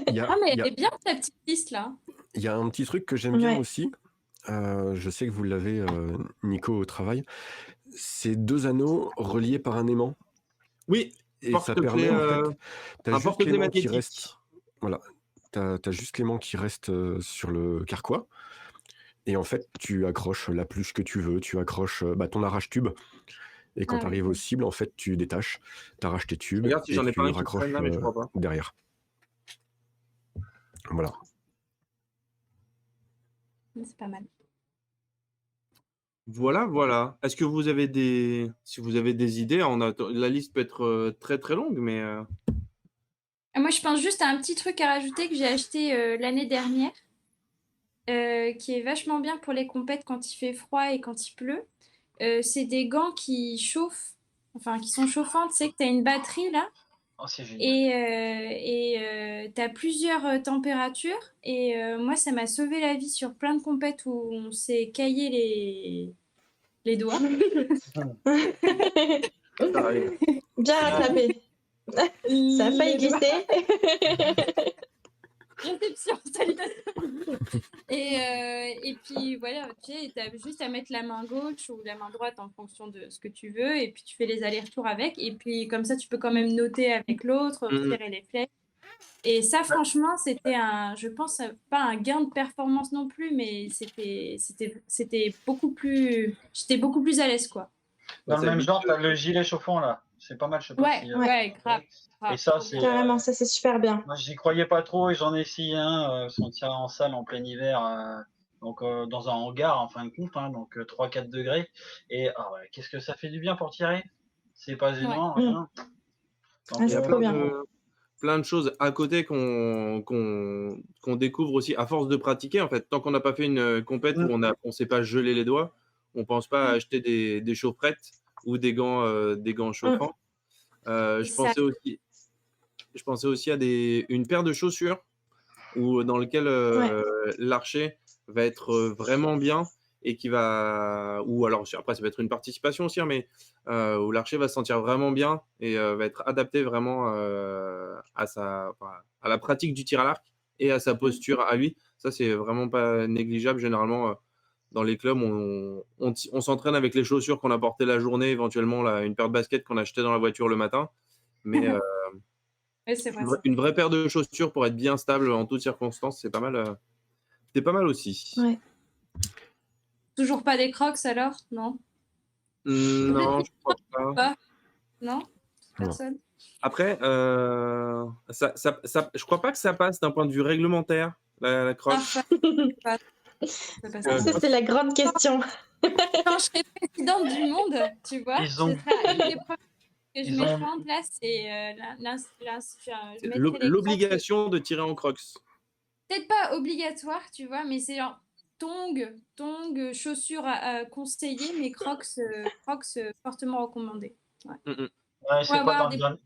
Il y a, Ah, mais il y elle a- est bien ta petite liste là. il y a un petit truc que j'aime bien Ouais. aussi. Je sais que vous l'avez, Nico, au travail. C'est 2 anneaux reliés par un aimant. Oui, Et ça permet, en fait, t'as un juste porte-clés l'aimant qui magnétique. reste. Voilà. T'as juste l'aimant qui reste sur le carquois. Et en fait, tu accroches la pluche que tu veux. Tu accroches ton arrache-tube. Et quand Ah, tu arrives aux cibles, en fait, tu détaches. Tu arraches tes tubes. Regarde si et j'en ai tu pas un le qui raccroches traîne là, mais je crois pas. derrière. Voilà. c'est pas mal. Voilà, voilà. Est-ce que vous avez si vous avez des idées, la liste peut être très très longue, mais Moi, je pense juste à un petit truc à rajouter que j'ai acheté l'année dernière, qui est vachement bien pour les compètes quand il fait froid et quand il pleut. C'est des gants qui chauffent, enfin qui sont chauffants. Tu sais que tu as une batterie là Oh, c'est génial. et tu as plusieurs températures. Et moi, ça m'a sauvé la vie sur plein de compètes où on s'est caillé les doigts. ça arrive. Bien rattrapé. Ça a failli Les doigts. glisser. Réception, salutation. Et puis voilà, tu sais, t'as juste à mettre la main gauche ou la main droite en fonction de ce que tu veux, et puis tu fais les allers-retours avec, et puis comme ça tu peux quand même noter avec l'autre, retirer les flèches. Et ça, franchement, c'était je pense, pas un gain de performance non plus, mais c'était beaucoup plus, j'étais beaucoup plus à l'aise, quoi. Dans Ça le même évite genre, t'as le gilet chauffant là. C'est pas mal, je sais pas Ouais, si, ouais, grave. Et ça, c'est. Carrément, ça c'est super bien. Moi, j'y croyais pas trop et j'en ai essayé un, son tiré en salle en plein hiver, donc dans un hangar en fin de compte, hein, donc 3-4 degrés. Et ouais, qu'est-ce que ça fait du bien pour tirer? C'est pas gênant, Ouais. rien. Donc, Ah, c'est trop bien. Plein de choses à côté qu'on découvre aussi à force de pratiquer. En fait, tant qu'on n'a pas fait une compète où on sait pas geler les doigts, on pense pas à acheter des chaufferettes ou des gants chauffants. Je pensais aussi à une paire de chaussures dans lequel l'archer va être vraiment bien et qui va, ou alors après ça va être une participation aussi, hein, mais où l'archer va se sentir vraiment bien et va être adapté vraiment à la pratique du tir à l'arc et à sa posture à lui. Ça, c'est vraiment pas négligeable. Généralement, dans les clubs, on s'entraîne avec les chaussures qu'on a portées la journée, éventuellement une paire de baskets qu'on a achetées dans la voiture le matin. Mais Ouais, c'est vrai. Une vraie paire de chaussures pour être bien stable en toutes circonstances, c'est pas mal. C'est pas mal aussi. Ouais. Toujours pas des Crocs alors? Non? Non, je crois pas. Non? Personne? Après, je crois pas que ça passe d'un point de vue réglementaire, la Crocs. Ça passe Ça, c'est la grande question. Quand je serai présidente du monde, tu vois, Ils ont- ce sera une des premières que je Ils mettrai ont- en place, c'est je mettrai les Crocs. L'obligation de tirer en Crocs. Peut-être pas obligatoire, tu vois, mais c'est genre tongs, chaussures conseillées, mais Crocs fortement recommandées. Ouais, Ouais, c'est pas avoir dans le dernier.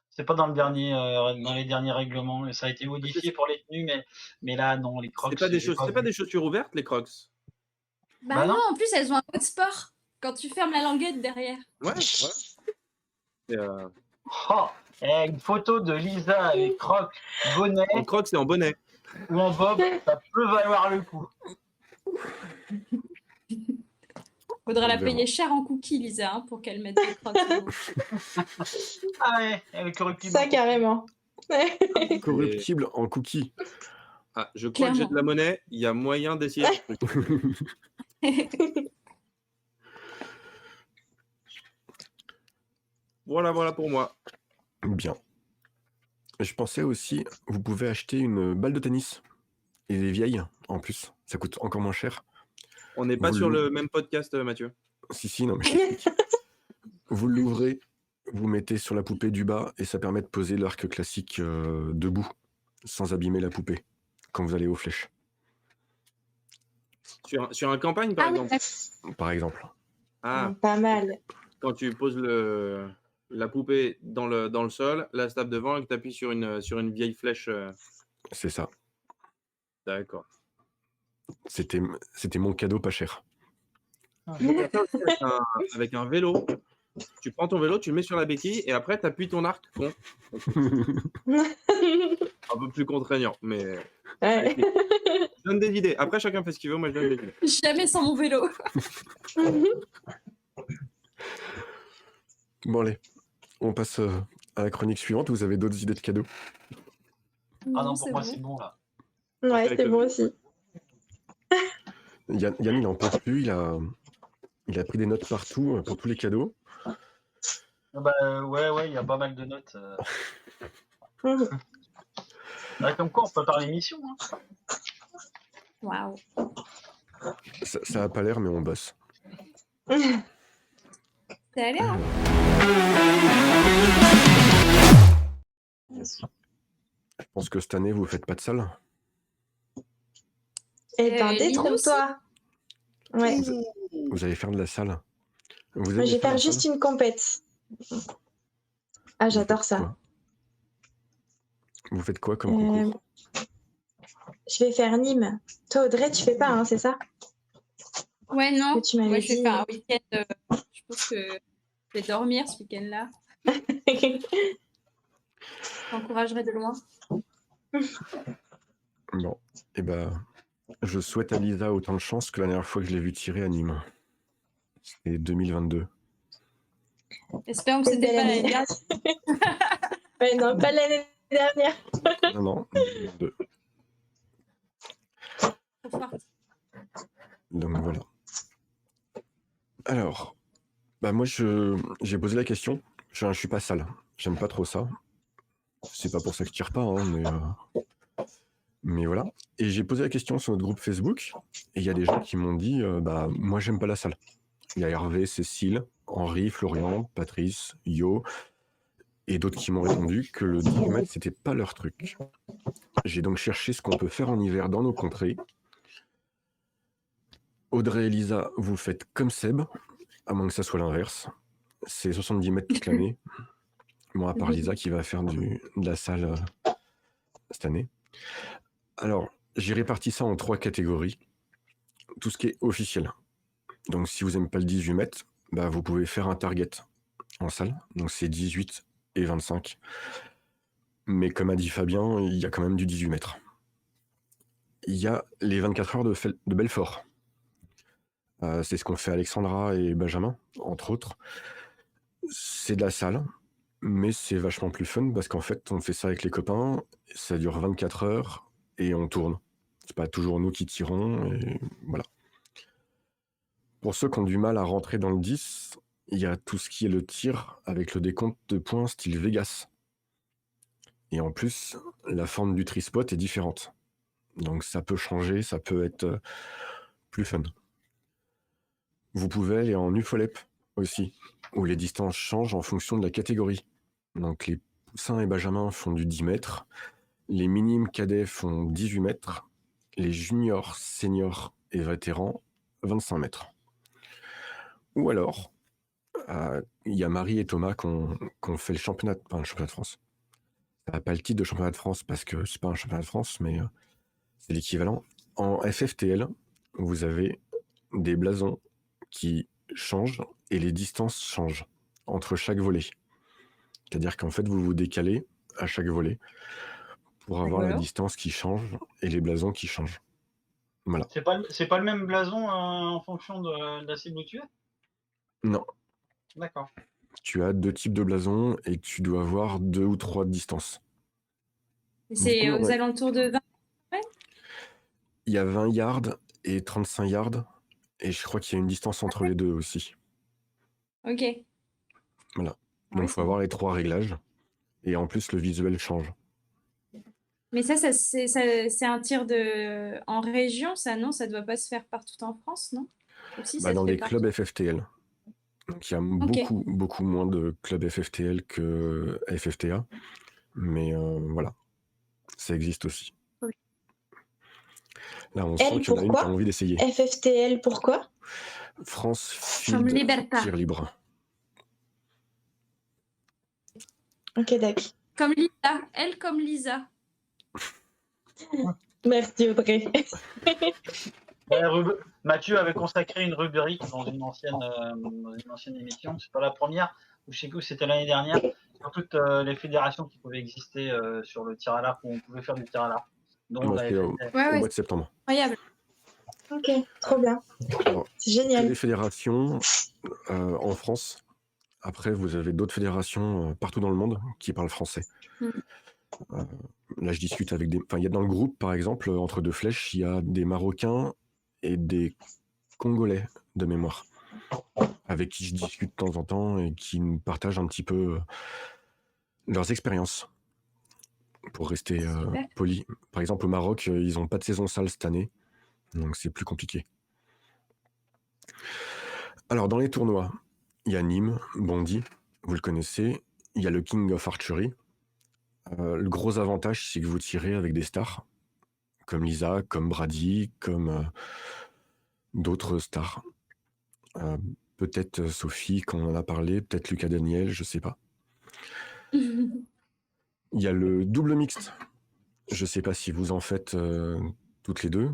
C'est pas dans le dernier, dans les derniers règlements. Ça a été modifié pour les tenues, mais là, non, les Crocs. C'est pas j'ai des chaussures ouvertes, les Crocs. Bah non, en plus elles ont un mode sport quand tu fermes la languette derrière. Ouais. Et, Oh, une photo de Lisa avec Crocs, bonnet en Crocs et en bonnet. ou en bob, ça peut valoir le coup. Faudra la On verra. payer cher en cookies, Lisa, pour qu'elle mette des Crocs. Ah ouais, avec corruptible. Ça, carrément. Corruptible en cookie. Ah, je crois que j'ai de la monnaie, il y a moyen d'essayer. ce truc. Voilà pour moi. Bien. Je pensais aussi, vous pouvez acheter une balle de tennis. Et des vieilles, en plus. Ça coûte encore moins cher. On n'est pas Vous sur le- le même podcast, Mathieu. Si, non, mais je t'explique. Vous l'ouvrez, vous mettez sur la poupée du bas et ça permet de poser l'arc classique debout, sans abîmer la poupée, quand vous allez aux flèches, Sur un campagne, par Ah oui, exemple. d'accord. par exemple. Ah, Pas mal. quand tu poses la poupée dans le sol, la tape devant et que tu appuies sur une vieille flèche. C'est ça. D'accord. C'était mon cadeau pas cher. Tu peux faire ça aussi avec un vélo. Tu prends ton vélo, tu le mets sur la béquille et après tu appuies ton arc con. Un peu plus contraignant, mais Ouais. je donne des idées. Après, chacun fait ce qu'il veut, moi je donne des idées. Jamais sans mon vélo. Bon, allez, on passe à la chronique suivante. Vous avez d'autres idées de cadeaux? Ah non, c'est pour moi, bon. c'est bon là. Ouais, c'est bon aussi. Yann, il en peut plus. Il a pris des notes partout pour tous les cadeaux. Bah ouais, il y a pas mal de notes. Ouais, comme quoi, on peut faire l'émission. Hein. Waouh. Ça a pas l'air, mais on bosse. Ça a l'air, hein. Je pense que cette année, vous faites pas de salle. Eh ben, Lino détrompe-toi. Ouais. Vous allez faire de la salle. Vous Moi, aimez je vais faire la faire juste salle? une compète. Ah, j'adore ça. Quoi Vous faites quoi comme concours? Je vais faire Nîmes. Toi, Audrey, tu fais pas, hein, c'est ça? Ouais, non. Que tu m'avais Moi, je vais dit. faire un week-end. Je pense que je vais dormir ce week-end-là. Je t'encouragerai de loin. Bon, et ben, je souhaite à Lisa autant de chance que la dernière fois que je l'ai vu tirer à Nîmes. C'était 2022. Espérons que c'était Belle pas année. l'année dernière. Ouais, non, pas l'année dernière. Non, 2022. Trop forte. Donc voilà. Alors, bah moi j'ai posé la question. Je suis pas sale. J'aime pas trop ça. C'est pas pour ça que je tire pas, hein, mais voilà. Et j'ai posé la question sur notre groupe Facebook. Et il y a des gens qui m'ont dit bah moi j'aime pas la salle. Il y a Hervé, Cécile, Henri, Florian, Patrice, Yo, et d'autres qui m'ont répondu que le 18 mètres c'était pas leur truc. J'ai donc cherché ce qu'on peut faire en hiver dans nos contrées. Audrey et Lisa, vous faites comme Seb, à moins que ça soit l'inverse. C'est 70 mètres toute l'année. Bon, à part Lisa qui va faire de la salle cette année. Alors, j'ai réparti ça en 3 catégories. Tout ce qui est officiel. Donc, si vous n'aimez pas le 18 mètres, bah, vous pouvez faire un target en salle. Donc, c'est 18 et 25. Mais comme a dit Fabien, il y a quand même du 18 mètres. Il y a les 24 heures de Belfort. C'est ce qu'ont fait Alexandra et Benjamin, entre autres. C'est de la salle, mais c'est vachement plus fun parce qu'en fait, on fait ça avec les copains, ça dure 24 heures et on tourne. C'est pas toujours nous qui tirons, et voilà. Pour ceux qui ont du mal à rentrer dans le 10, il y a tout ce qui est le tir avec le décompte de points style Vegas. Et en plus, la forme du trispot est différente. Donc ça peut changer, ça peut être plus fun. Vous pouvez aller en UFOLEP aussi, où les distances changent en fonction de la catégorie. Donc les poussins et benjamins font du 10 mètres, les minimes cadets font 18 mètres, les juniors, seniors et vétérans 25 mètres. Ou alors, il y a Marie et Thomas qui ont fait le championnat de France. Ça n'a pas le titre de championnat de France parce que c'est pas un championnat de France, mais c'est l'équivalent. En FFTL, vous avez des blasons qui changent et les distances changent entre chaque volet. C'est-à-dire qu'en fait, vous vous décalez à chaque volet pour avoir la distance qui change et les blasons qui changent. Voilà. C'est pas le même blason en fonction de la cible où tu es? Non. D'accord. Tu as 2 types de blasons et tu dois avoir 2 ou 3 distances. C'est aux alentours de 20. Il y a 20 yards et 35 yards, et je crois qu'il y a une distance entre les deux aussi. Ok. Voilà. Donc il faut avoir les 3 réglages, et en plus le visuel change. Mais ça c'est un tir en région, ça, non? Ça doit pas se faire partout en France, non? Aussi, ça Dans se fait les clubs FFTL. Donc il y a beaucoup moins de clubs FFTL que FFTA, mais voilà, ça existe aussi. Oui. Là, on sent qu'il y en a une qui a envie d'essayer. FFTL, pourquoi? France Field Tir Libre. Ok, d'accord. Comme Lisa, elle comme Lisa. Merci Audrey. Mathieu avait consacré une rubrique dans une ancienne émission, c'est pas la première, ou je sais que c'était l'année dernière, sur toutes les fédérations qui pouvaient exister sur le tir à l'arc, où on pouvait faire du tir à l'arc. Au mois de septembre. Incroyable. Ok, trop bien. C'est génial. Les fédérations en France. Après, vous avez d'autres fédérations partout dans le monde qui parlent français. Là, je discute avec des... Enfin, il y a dans le groupe, par exemple, entre 2 flèches, il y a des Marocains et des Congolais de mémoire, avec qui je discute de temps en temps et qui me partagent un petit peu leurs expériences, pour rester poli. Par exemple, au Maroc, ils n'ont pas de saison sale cette année, donc c'est plus compliqué. Alors, dans les tournois, il y a Nîmes, Bondy, vous le connaissez. Il y a le King of Archery. Le gros avantage, c'est que vous tirez avec des stars, comme Lisa, comme Brady, comme d'autres stars. Peut-être Sophie, quand on en a parlé, peut-être Lucas Daniel, je sais pas. Il y a le double mixte. Je sais pas si vous en faites toutes les deux,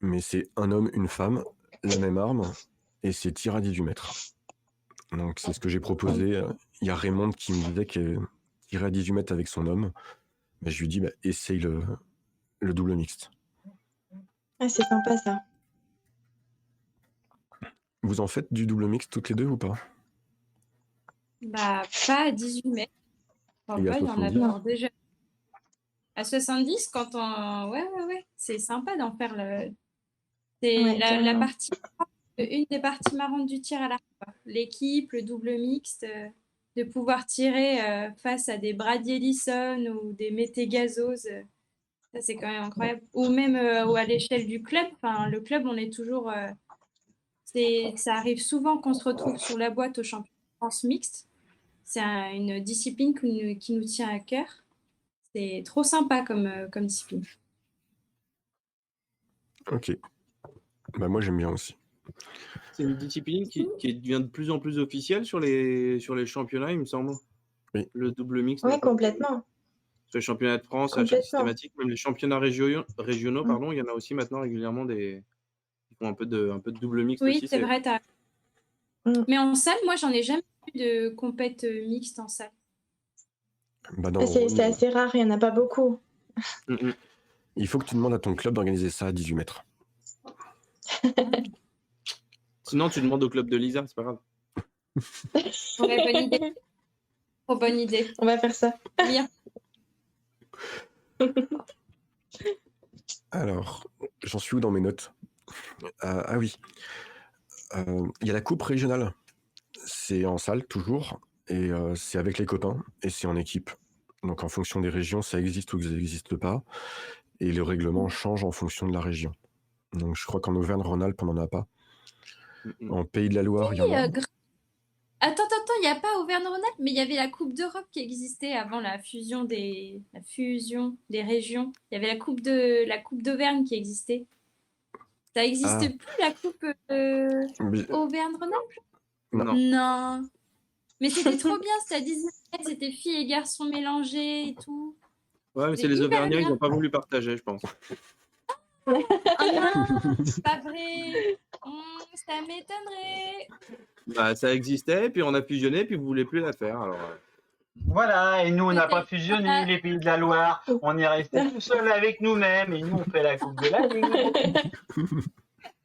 mais c'est un homme, une femme, la même arme, et c'est tir à 18 mètres. Donc c'est ce que j'ai proposé. Il y a Raymond qui me disait que tirer à 18 mètres avec son homme. Mais je lui dis, essaye le double mixte. Ah, c'est sympa ça. Vous en faites du double mixte toutes les deux ou pas? Pas à 18 mètres. Il y en a pas déjà. À 70, quand on... Ouais. C'est sympa d'en faire C'est la partie... Une des parties marrantes du tir à l'arc. L'équipe, le double mixte, de pouvoir tirer face à des Brady Ellison ou des Mété Gazos, ça c'est quand même incroyable. Ou même ou à l'échelle du club. Enfin, le club, on est toujours... ça arrive souvent qu'on se retrouve sur la boîte au championnat de France mixte. C'est une discipline qui nous tient à cœur. C'est trop sympa comme discipline. Ok. Moi, j'aime bien aussi. C'est une discipline qui devient de plus en plus officielle sur les championnats, il me semble. Oui. Le double mixte. Oui, complètement. Sur les championnats de France, à chaque systématique, même les championnats régionaux, il y en a aussi maintenant régulièrement qui font un peu de double mixte aussi. Oui, c'est vrai. Mais en salle, moi, j'en ai jamais vu de compète mixte en salle. C'est assez rare, il n'y en a pas beaucoup. Il faut que tu demandes à ton club d'organiser ça à 18 mètres. Sinon, tu demandes au club de Lisa, c'est pas grave. Bonne idée. Trop bonne idée. On va faire ça. Bien. Alors, j'en suis où dans mes notes? Ah oui, il y a la coupe régionale. C'est en salle, toujours, et c'est avec les copains, et c'est en équipe. Donc en fonction des régions, ça existe ou ça n'existe pas, et le règlement change en fonction de la région. Donc je crois qu'en Auvergne-Rhône-Alpes, on n'en a pas. En Pays de la Loire, il y en a. Attends, il n'y a pas Auvergne-Rhône-Alpes, mais il y avait la Coupe d'Europe qui existait avant la fusion des régions. Il y avait la Coupe d'Auvergne qui existait. Ça n'existe Ah. plus, la Coupe Mais- Auvergne-Rhône-Alpes? Non. Non. Mais c'était trop bien, c'était à Disneyland, c'était filles et garçons mélangés et tout. Ouais, mais c'est C'est les hyper Auvergnats, ils bien. n'ont pas voulu partager, je pense. Oh non, c'est pas vrai. Ça m'étonnerait. Bah, ça existait, puis on a fusionné, puis vous voulez plus la faire. Alors, Voilà, et nous, on n'a pas Peut-être. fusionné les pays de la Loire. On est resté tout seul avec nous-mêmes et nous, on fait la Coupe de la Ligue.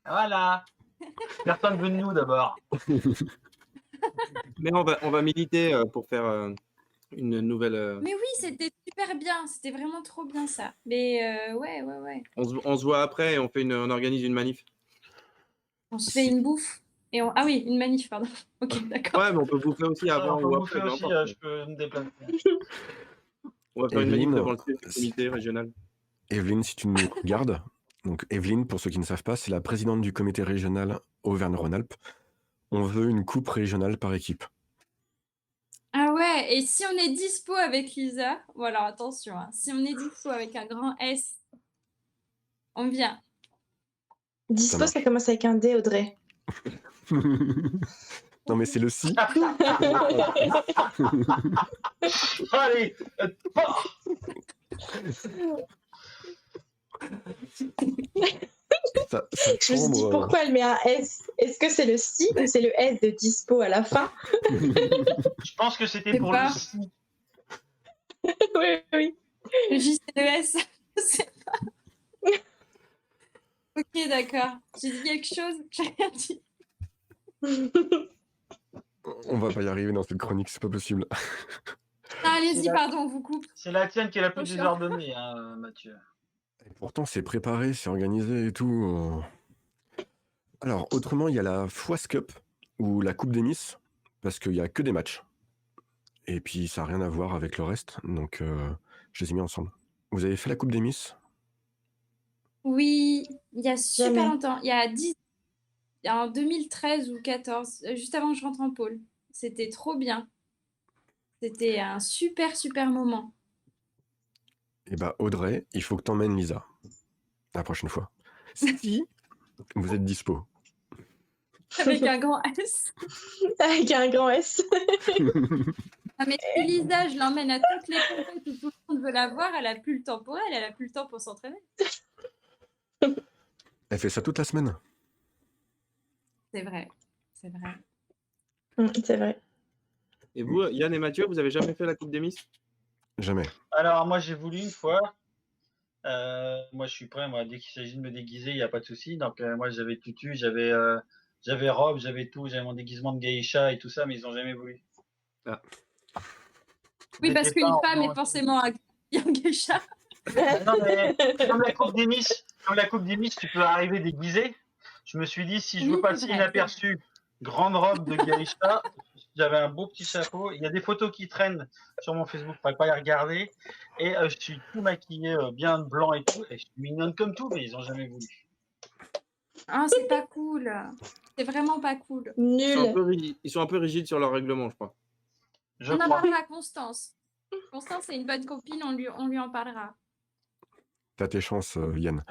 Voilà. Personne veut de nous d'abord. Mais on va militer pour faire une nouvelle. Mais oui, c'était super bien, c'était vraiment trop bien ça. Mais ouais. On se voit après et on organise une manif. On se fait une bouffe. Ah oui, une manif, pardon. Ok, d'accord. Ouais, mais on peut bouffer aussi avant On peut ou bouffer après. aussi, n'importe. je peux me déplacer. On va faire une manif Evelyne. devant le comité régional. Evelyne, si tu nous regardes, donc Evelyne, pour ceux qui ne savent pas, c'est la présidente du comité régional Auvergne-Rhône-Alpes. On veut une coupe régionale par équipe. Ah ouais, et si on est dispo avec Lisa, voilà, attention, hein, si on est dispo avec un grand S, on vient. Dispo, marche. ça commence avec un D, Audrey. Non mais c'est le si. Allez, Ça Je me suis dit chambre, pourquoi elle met un S. Est-ce que c'est le si ou c'est le S de dispo à la fin? je pense que c'était C'est pour pas- le si. Oui. Le J, c'est le S. Je sais pas. Ok, d'accord. J'ai dit quelque chose, j'ai rien dit. On va pas y arriver dans cette chronique, c'est pas possible. Ah, allez-y, C'est la- pardon, on vous coupe. C'est la tienne qui est la plus Attention. désordonnée, hein, Mathieu. Et pourtant, c'est préparé, c'est organisé et tout. Alors, autrement, il y a la Foisse Cup ou la Coupe des Miss, parce qu'il y a que des matchs. Et puis, ça n'a rien à voir avec le reste, donc je les ai mis ensemble. Vous avez fait la Coupe des Miss? Oui, il y a super Jamais. longtemps. Il y a en 2013 ou 14, juste avant que je rentre en pôle. C'était trop bien. C'était un super moment. Eh bah, Audrey, il faut que t'emmènes Lisa. La prochaine fois. Si vous êtes dispo. Avec un grand S. Avec un grand S. Ah, mais si Lisa, je l'emmène à toutes les compétitions où tout le monde veut la voir, elle a plus le temps pour elle, elle a plus le temps pour s'entraîner. Elle fait ça toute la semaine. C'est vrai, c'est vrai. C'est vrai. Et vous, Yann et Mathieu, vous avez jamais fait la Coupe des Miss? Jamais. Alors, moi, j'ai voulu une fois. Moi, je suis prêt. Moi, dès qu'il s'agit de me déguiser, il n'y a pas de souci. Donc, moi, j'avais tutu, j'avais robe, j'avais tout. J'avais mon déguisement de geisha et tout ça, mais ils n'ont jamais voulu. Oui, parce J'étais qu'une pas en- femme est forcément un geisha. Non, mais comme la Coupe des Miss, tu peux arriver déguisé. Je me suis dit, si je veux Oui, passer c'est vrai, inaperçu, grande robe de geisha, j'avais un beau petit chapeau. Il y a des photos qui traînent sur mon Facebook, il ne pas les regarder. Et je suis tout maquillé, bien blanc et tout. Et je suis mignonne comme tout, mais ils n'ont jamais voulu. Ah, c'est pas cool. C'est vraiment pas cool. Nul. Ils sont un peu rigides sur leur règlement, je crois. Je On en crois. parlera à Constance. Constance, c'est une bonne copine, on lui en parlera. T'as tes chances, Yann.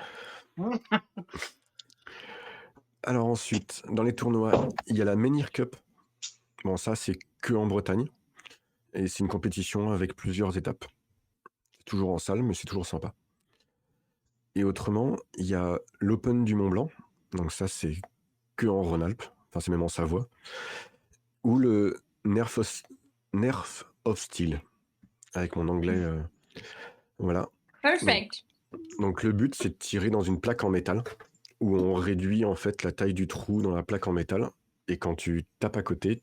Alors ensuite, dans les tournois, il y a la Menhir Cup. Bon, ça, c'est que en Bretagne. Et c'est une compétition avec plusieurs étapes. C'est toujours en salle, mais c'est toujours sympa. Et autrement, il y a l'Open du Mont Blanc. Donc ça, c'est que en Rhône-Alpes. Enfin, c'est même en Savoie. Ou le Nerf of Steel. Avec mon anglais. Voilà. Perfect. Donc le but, c'est de tirer dans une plaque en métal, où on réduit en fait la taille du trou dans la plaque en métal. Et quand tu tapes à côté,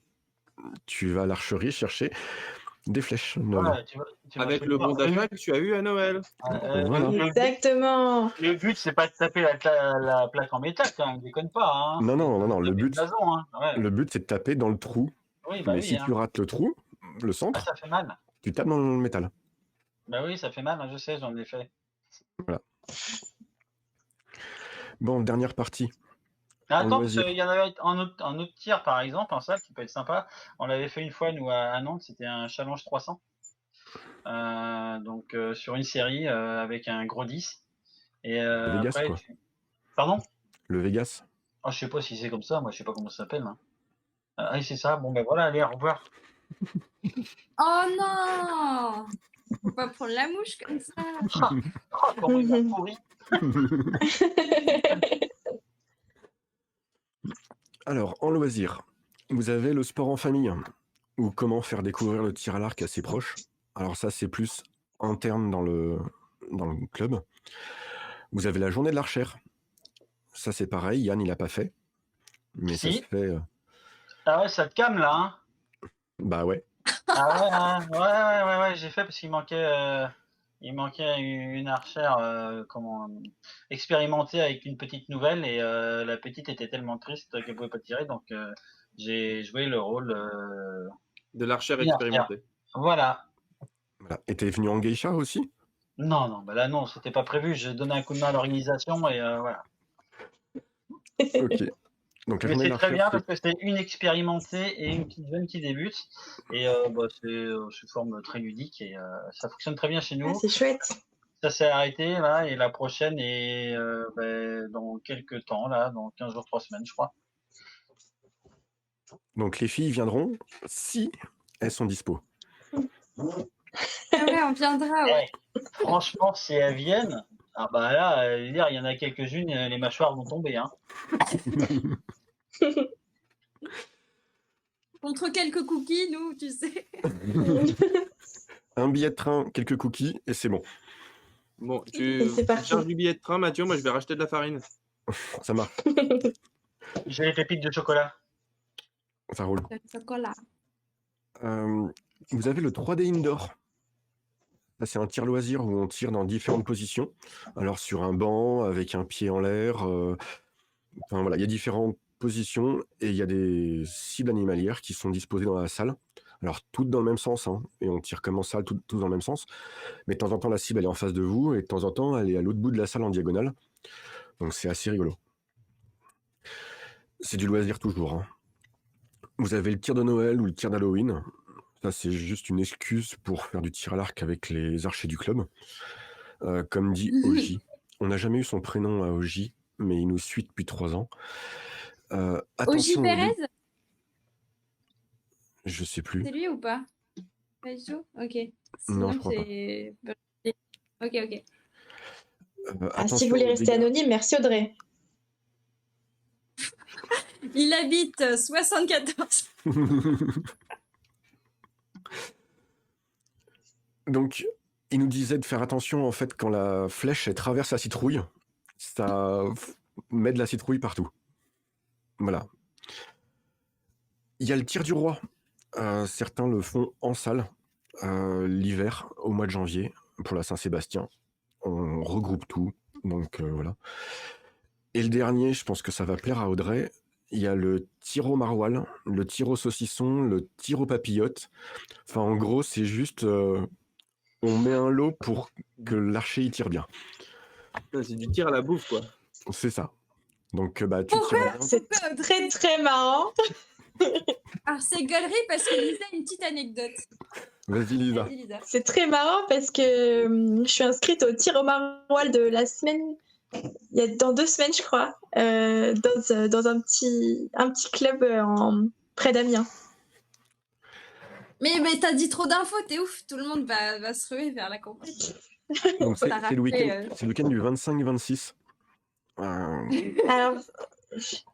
tu vas à l'archerie chercher. des flèches. Noël. Ouais, tu vas Avec te le voir. bon d'achat que tu as eu à Noël. Voilà. Exactement. Le but, c'est pas de taper la plaque en métal, quand même, déconne pas. Hein. Non, C'est non, de non, non, le taper but, blason, hein. Ouais. le but c'est de taper dans le trou. Oui, bah Mais oui. si Hein. tu rates le trou, le Ah, centre, ça fait mal. tu tapes dans le métal. Bah oui, ça fait mal, hein, je sais, j'en ai fait. Voilà. Bon, dernière partie. Ah, En attends, loisir. il y en avait un autre tir, par exemple, en salle, qui peut être sympa. On l'avait fait une fois, nous, à Nantes, c'était un challenge 300. Donc, sur une série avec un gros 10. Et Le Vegas, après, quoi. Pardon? Le Vegas. Oh, je sais pas si c'est comme ça, moi, je sais pas comment ça s'appelle. Hein. Ah, oui, c'est ça. Bon, ben voilà, allez, au revoir. Oh non! Faut pas prendre la mouche comme ça. Oh, comment il m'a pourri. Alors, en loisir, vous avez le sport en famille, ou comment faire découvrir le tir à l'arc à ses proches. Alors ça, c'est plus interne dans le club. Vous avez la journée de l'archère. Ça, c'est pareil, Yann, il l'a pas fait. Mais ça Si. se fait... Ah ouais, ça te calme, là, hein? Bah ouais. Ah ouais, hein. Ouais, j'ai fait parce qu'il manquait une archère expérimentée avec une petite nouvelle et la petite était tellement triste qu'elle pouvait pas tirer, donc j'ai joué le rôle De l'archère d'une archère. expérimentée. Voilà. Voilà. Et t'es venu en geisha aussi? Non, bah là non, c'était pas prévu. J'ai donné un coup de main à l'organisation et voilà. Ok. Donc la Mais journée de c'est très bien l'archère, parce que c'est une expérimentée et une petite jeune qui débute et c'est sous forme très ludique et ça fonctionne très bien chez Ah, nous. c'est chouette. Ça s'est arrêté là et la prochaine est dans quelques temps là, dans 15 jours, 3 semaines je crois. donc les filles viendront si elles sont dispo. Ah ouais, on viendra, ouais. Franchement, si elles viennent, ah bah là, je veux dire, il y en a quelques-unes, les mâchoires vont tomber. Hein. Contre quelques cookies, nous, tu sais. Un billet de train, quelques cookies, et c'est bon. Bon, Et c'est tu parti. charges du billet de train, Mathieu, moi je vais racheter de la farine. Ça marche, J'ai les pépites de chocolat. ça roule. Le chocolat. Vous avez le 3D indoor. Ça, c'est un tir loisir où on tire dans différentes positions. Alors sur un banc, avec un pied en l'air. Enfin voilà, il y a différentes positions et il y a des cibles animalières qui sont disposées dans la salle. Alors toutes dans le même sens, hein, et on tire comme en salle, tous dans le même sens. Mais de temps en temps, la cible elle est en face de vous et de temps en temps, elle est à l'autre bout de la salle en diagonale. Donc c'est assez rigolo. C'est du loisir toujours. Hein. Vous avez le tir de Noël ou le tir d'Halloween. Ça, c'est juste une excuse pour faire du tir à l'arc avec les archers du club. Comme dit Oji. On n'a jamais eu son prénom à Oji, mais il nous suit depuis 3 ans. Oji Attention. Pérez, Je sais plus. c'est lui ou pas? Pas du tout? Ok. Non, Sinon, je crois pas. c'est. Ok, ok. Ah, si vous voulez rester anonyme, merci Audrey. Il habite 74. Donc, il nous disait de faire attention, en fait, quand la flèche elle traverse la citrouille, ça met de la citrouille partout. Voilà. Il y a le tir du roi. Certains le font en salle, l'hiver, au mois de janvier, pour la Saint-Sébastien. On regroupe tout, donc voilà. Et le dernier, je pense que ça va plaire à Audrey, il y a le tir au maroilles, le tir au saucisson, le tir aux papillotes. Enfin, en gros, c'est juste... on met un lot pour que l'archer y tire bien. Putain, c'est du tir à la bouffe, quoi. C'est ça. Donc, tu Pourquoi tires bien. C'est très très marrant. Alors, c'est gaulerie parce que Lisa a une petite anecdote. Vas-y, Lisa. Vas-y, Lisa. C'est très marrant parce que je suis inscrite au tir au maroilles de la semaine, dans 2 semaines je crois, dans un petit club près d'Amiens. Mais t'as dit trop d'infos, t'es ouf. Tout le monde va se ruer vers la compétition. Donc, c'est T'as le week-end rappelé, c'est le week-end du 25-26. Alors,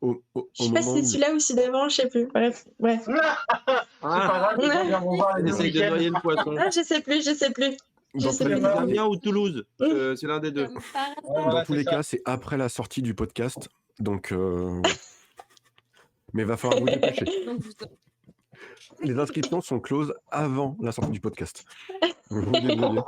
Au je sais pas si moment c'est où... celui-là ou celui d'avant, je sais plus. Bref. C'est pas grave, les gens viendront voir les deux Essaye de week-ends. noyer le poisson. Ah, je sais plus. Je sais Dans tous plus. les cas, Amiens ou Toulouse, c'est l'un des deux. Comme par hasard. Voilà, dans tous c'est les ça. cas, c'est après la sortie du podcast. Donc, mais va falloir vous dépêcher. Donc, Les inscriptions sont closes avant la sortie du podcast. Donc, vous désolé.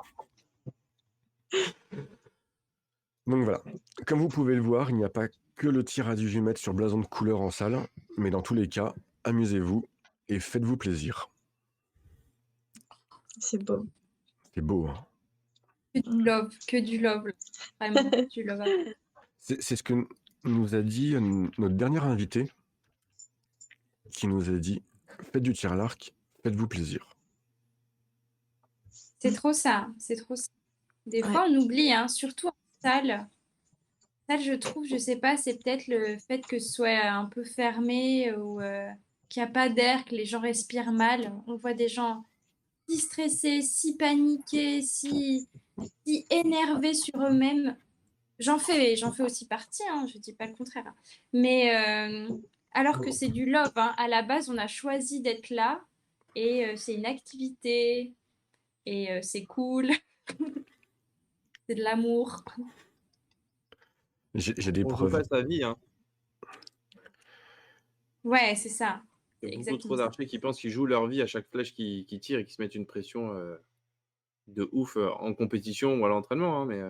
Donc voilà. Comme vous pouvez le voir, il n'y a pas que le tir à 18 mètres sur blason de couleur en salle, mais dans tous les cas, amusez-vous et faites-vous plaisir. C'est beau. C'est beau, hein. Que du love. Vraiment, du love. Après. C'est ce que nous a dit notre dernier invité, qui nous a dit « Faites du tir à l'arc, faites-vous plaisir ». C'est trop ça. C'est trop ça. Des Ouais. fois, on oublie, hein, surtout en salle. Salle, je trouve, je sais pas, c'est peut-être le fait que ce soit un peu fermé ou qu'il n'y a pas d'air, que les gens respirent mal. On voit des gens si stressés, si paniqués, si énervés sur eux-mêmes. J'en fais aussi partie, hein, je dis pas le contraire. Mais alors que c'est du love, hein, à la base, on a choisi d'être là et c'est une activité et c'est cool. C'est de l'amour. J'ai des On joue preuves. pas sa vie, hein. Ouais, c'est ça. Il y a beaucoup Exactement trop ça. d'archers qui pensent qu'ils jouent leur vie à chaque flèche qu'ils tirent et qui se mettent une pression de ouf en compétition ou à l'entraînement, hein, mais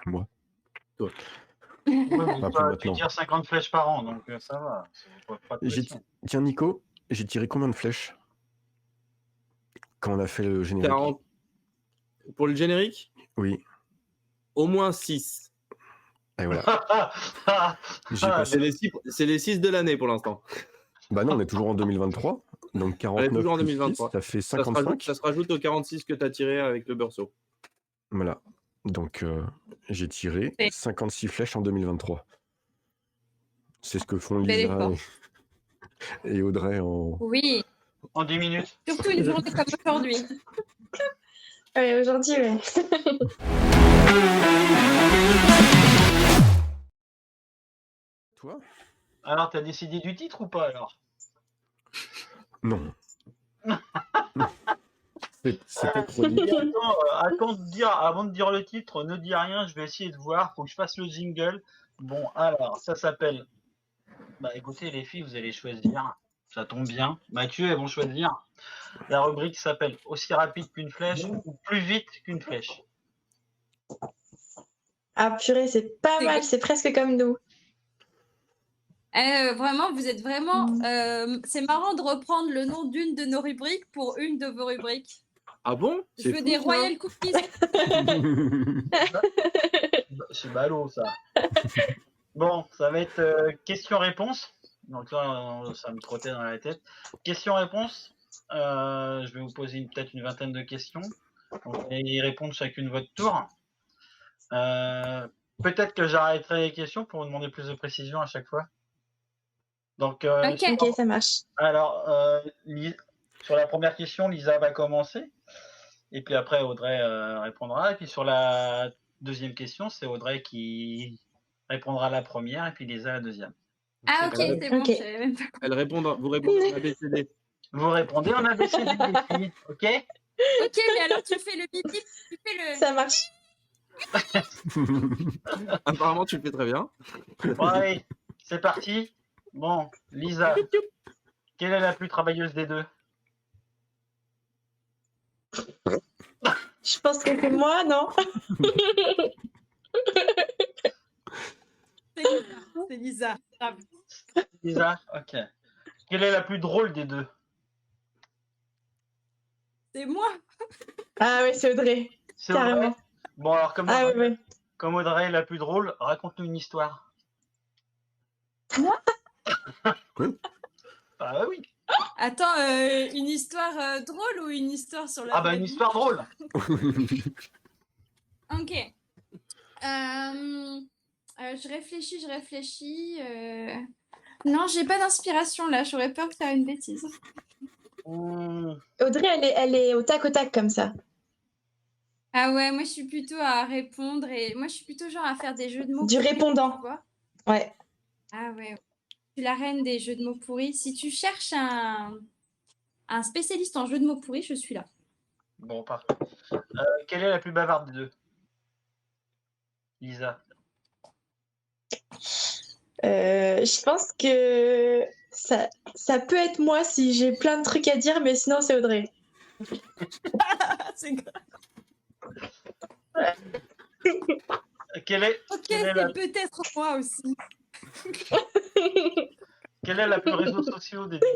Moi. toi. Ouais, mais Après, toi, tu maintenant. tires 50 flèches par an, donc ça va. Pas de pression. Tiens, Nico, j'ai tiré combien de flèches quand on a fait le générique? 40. Pour le générique, Oui. au moins 6. Et voilà. J'ai passé... C'est les 6 de l'année pour l'instant. Bah non, on est toujours en 2023. Donc 49 toujours en plus 2023. 6, ça fait Ça 55. se rajoute aux 46 que tu as tiré avec le beurceau. Voilà. Donc j'ai tiré Et- 56 flèches en 2023. C'est ce que font Bel Lisa effort. et Audrey en... Oui, En 10 minutes. surtout une journée comme aujourd'hui. Ouais, aujourd'hui, ouais. Toi? Alors, t'as décidé du titre ou pas alors? Non. C'était trop dit. Et attends de dire, avant de dire le titre, ne dis rien, je vais essayer de voir, faut que je fasse le jingle. Bon, alors, ça s'appelle. Bah écoutez, les filles, vous allez choisir. Ça tombe bien. Mathieu, elles vont choisir. La rubrique s'appelle Aussi rapide qu'une flèche ou plus vite qu'une flèche. Ah purée, c'est pas C'est mal, good. c'est presque comme nous. Vraiment, vous êtes vraiment. C'est marrant de reprendre le nom d'une de nos rubriques pour une de vos rubriques. Ah bon? Je veux des Royal Cookies. C'est ballot, ça. Bon, ça va être question-réponse. Donc là, ça me trottait dans la tête. Question-réponse. Je vais vous poser peut-être une vingtaine de questions. Donc, vous allez y répondre chacune votre tour. Peut-être que j'arrêterai les questions pour vous demander plus de précision à chaque fois. Donc, Ok. Ok, ça marche. alors, sur la première question, Lisa va commencer. Et puis après, Audrey répondra. Et puis sur la deuxième question, c'est Audrey qui répondra à la première et puis Lisa à la deuxième. Ah, ok, c'est bon. Ok. Je savais même pas. Vous répondez en ABCD. Vous répondez en ABCD, les filles, ok? Ok, mais alors tu fais le bip bip, tu fais le. Ça marche. Apparemment, tu le fais très bien. Bon, allez, c'est parti. Bon, Lisa, quelle est la plus travailleuse des deux? Je pense que c'est moi, non? C'est Lisa. Bravo. Lisa, ok. Quelle est la plus drôle des deux? C'est moi. Ah ouais, c'est Audrey. C'est Carrément. Audrey. Bon, alors Ah ouais, ouais. comme Audrey est la plus drôle, raconte-nous une histoire. Moi? Ah oui. Attends, une histoire drôle ou une histoire sur la Ah bah vraie une vie? histoire drôle. Ok. Je réfléchis. Non, j'ai pas d'inspiration là. J'aurais peur de faire une bêtise. Audrey, elle est au tac comme ça. Ah ouais, moi je suis plutôt à répondre et moi je suis plutôt genre à faire des jeux de mots. Du pourris, répondant. tu vois. Ouais. Ah ouais. Je suis la reine des jeux de mots pourris. Si tu cherches un spécialiste en jeux de mots pourris, je suis là. Bon, parfait. Quelle est la plus bavarde des deux? Lisa. Je pense que ça peut être moi si j'ai plein de trucs à dire, mais sinon c'est Audrey. C'est grave. Quelle est, Ok, quelle est c'est la, peut-être moi aussi. quelle est la plus réseaux sociaux des deux?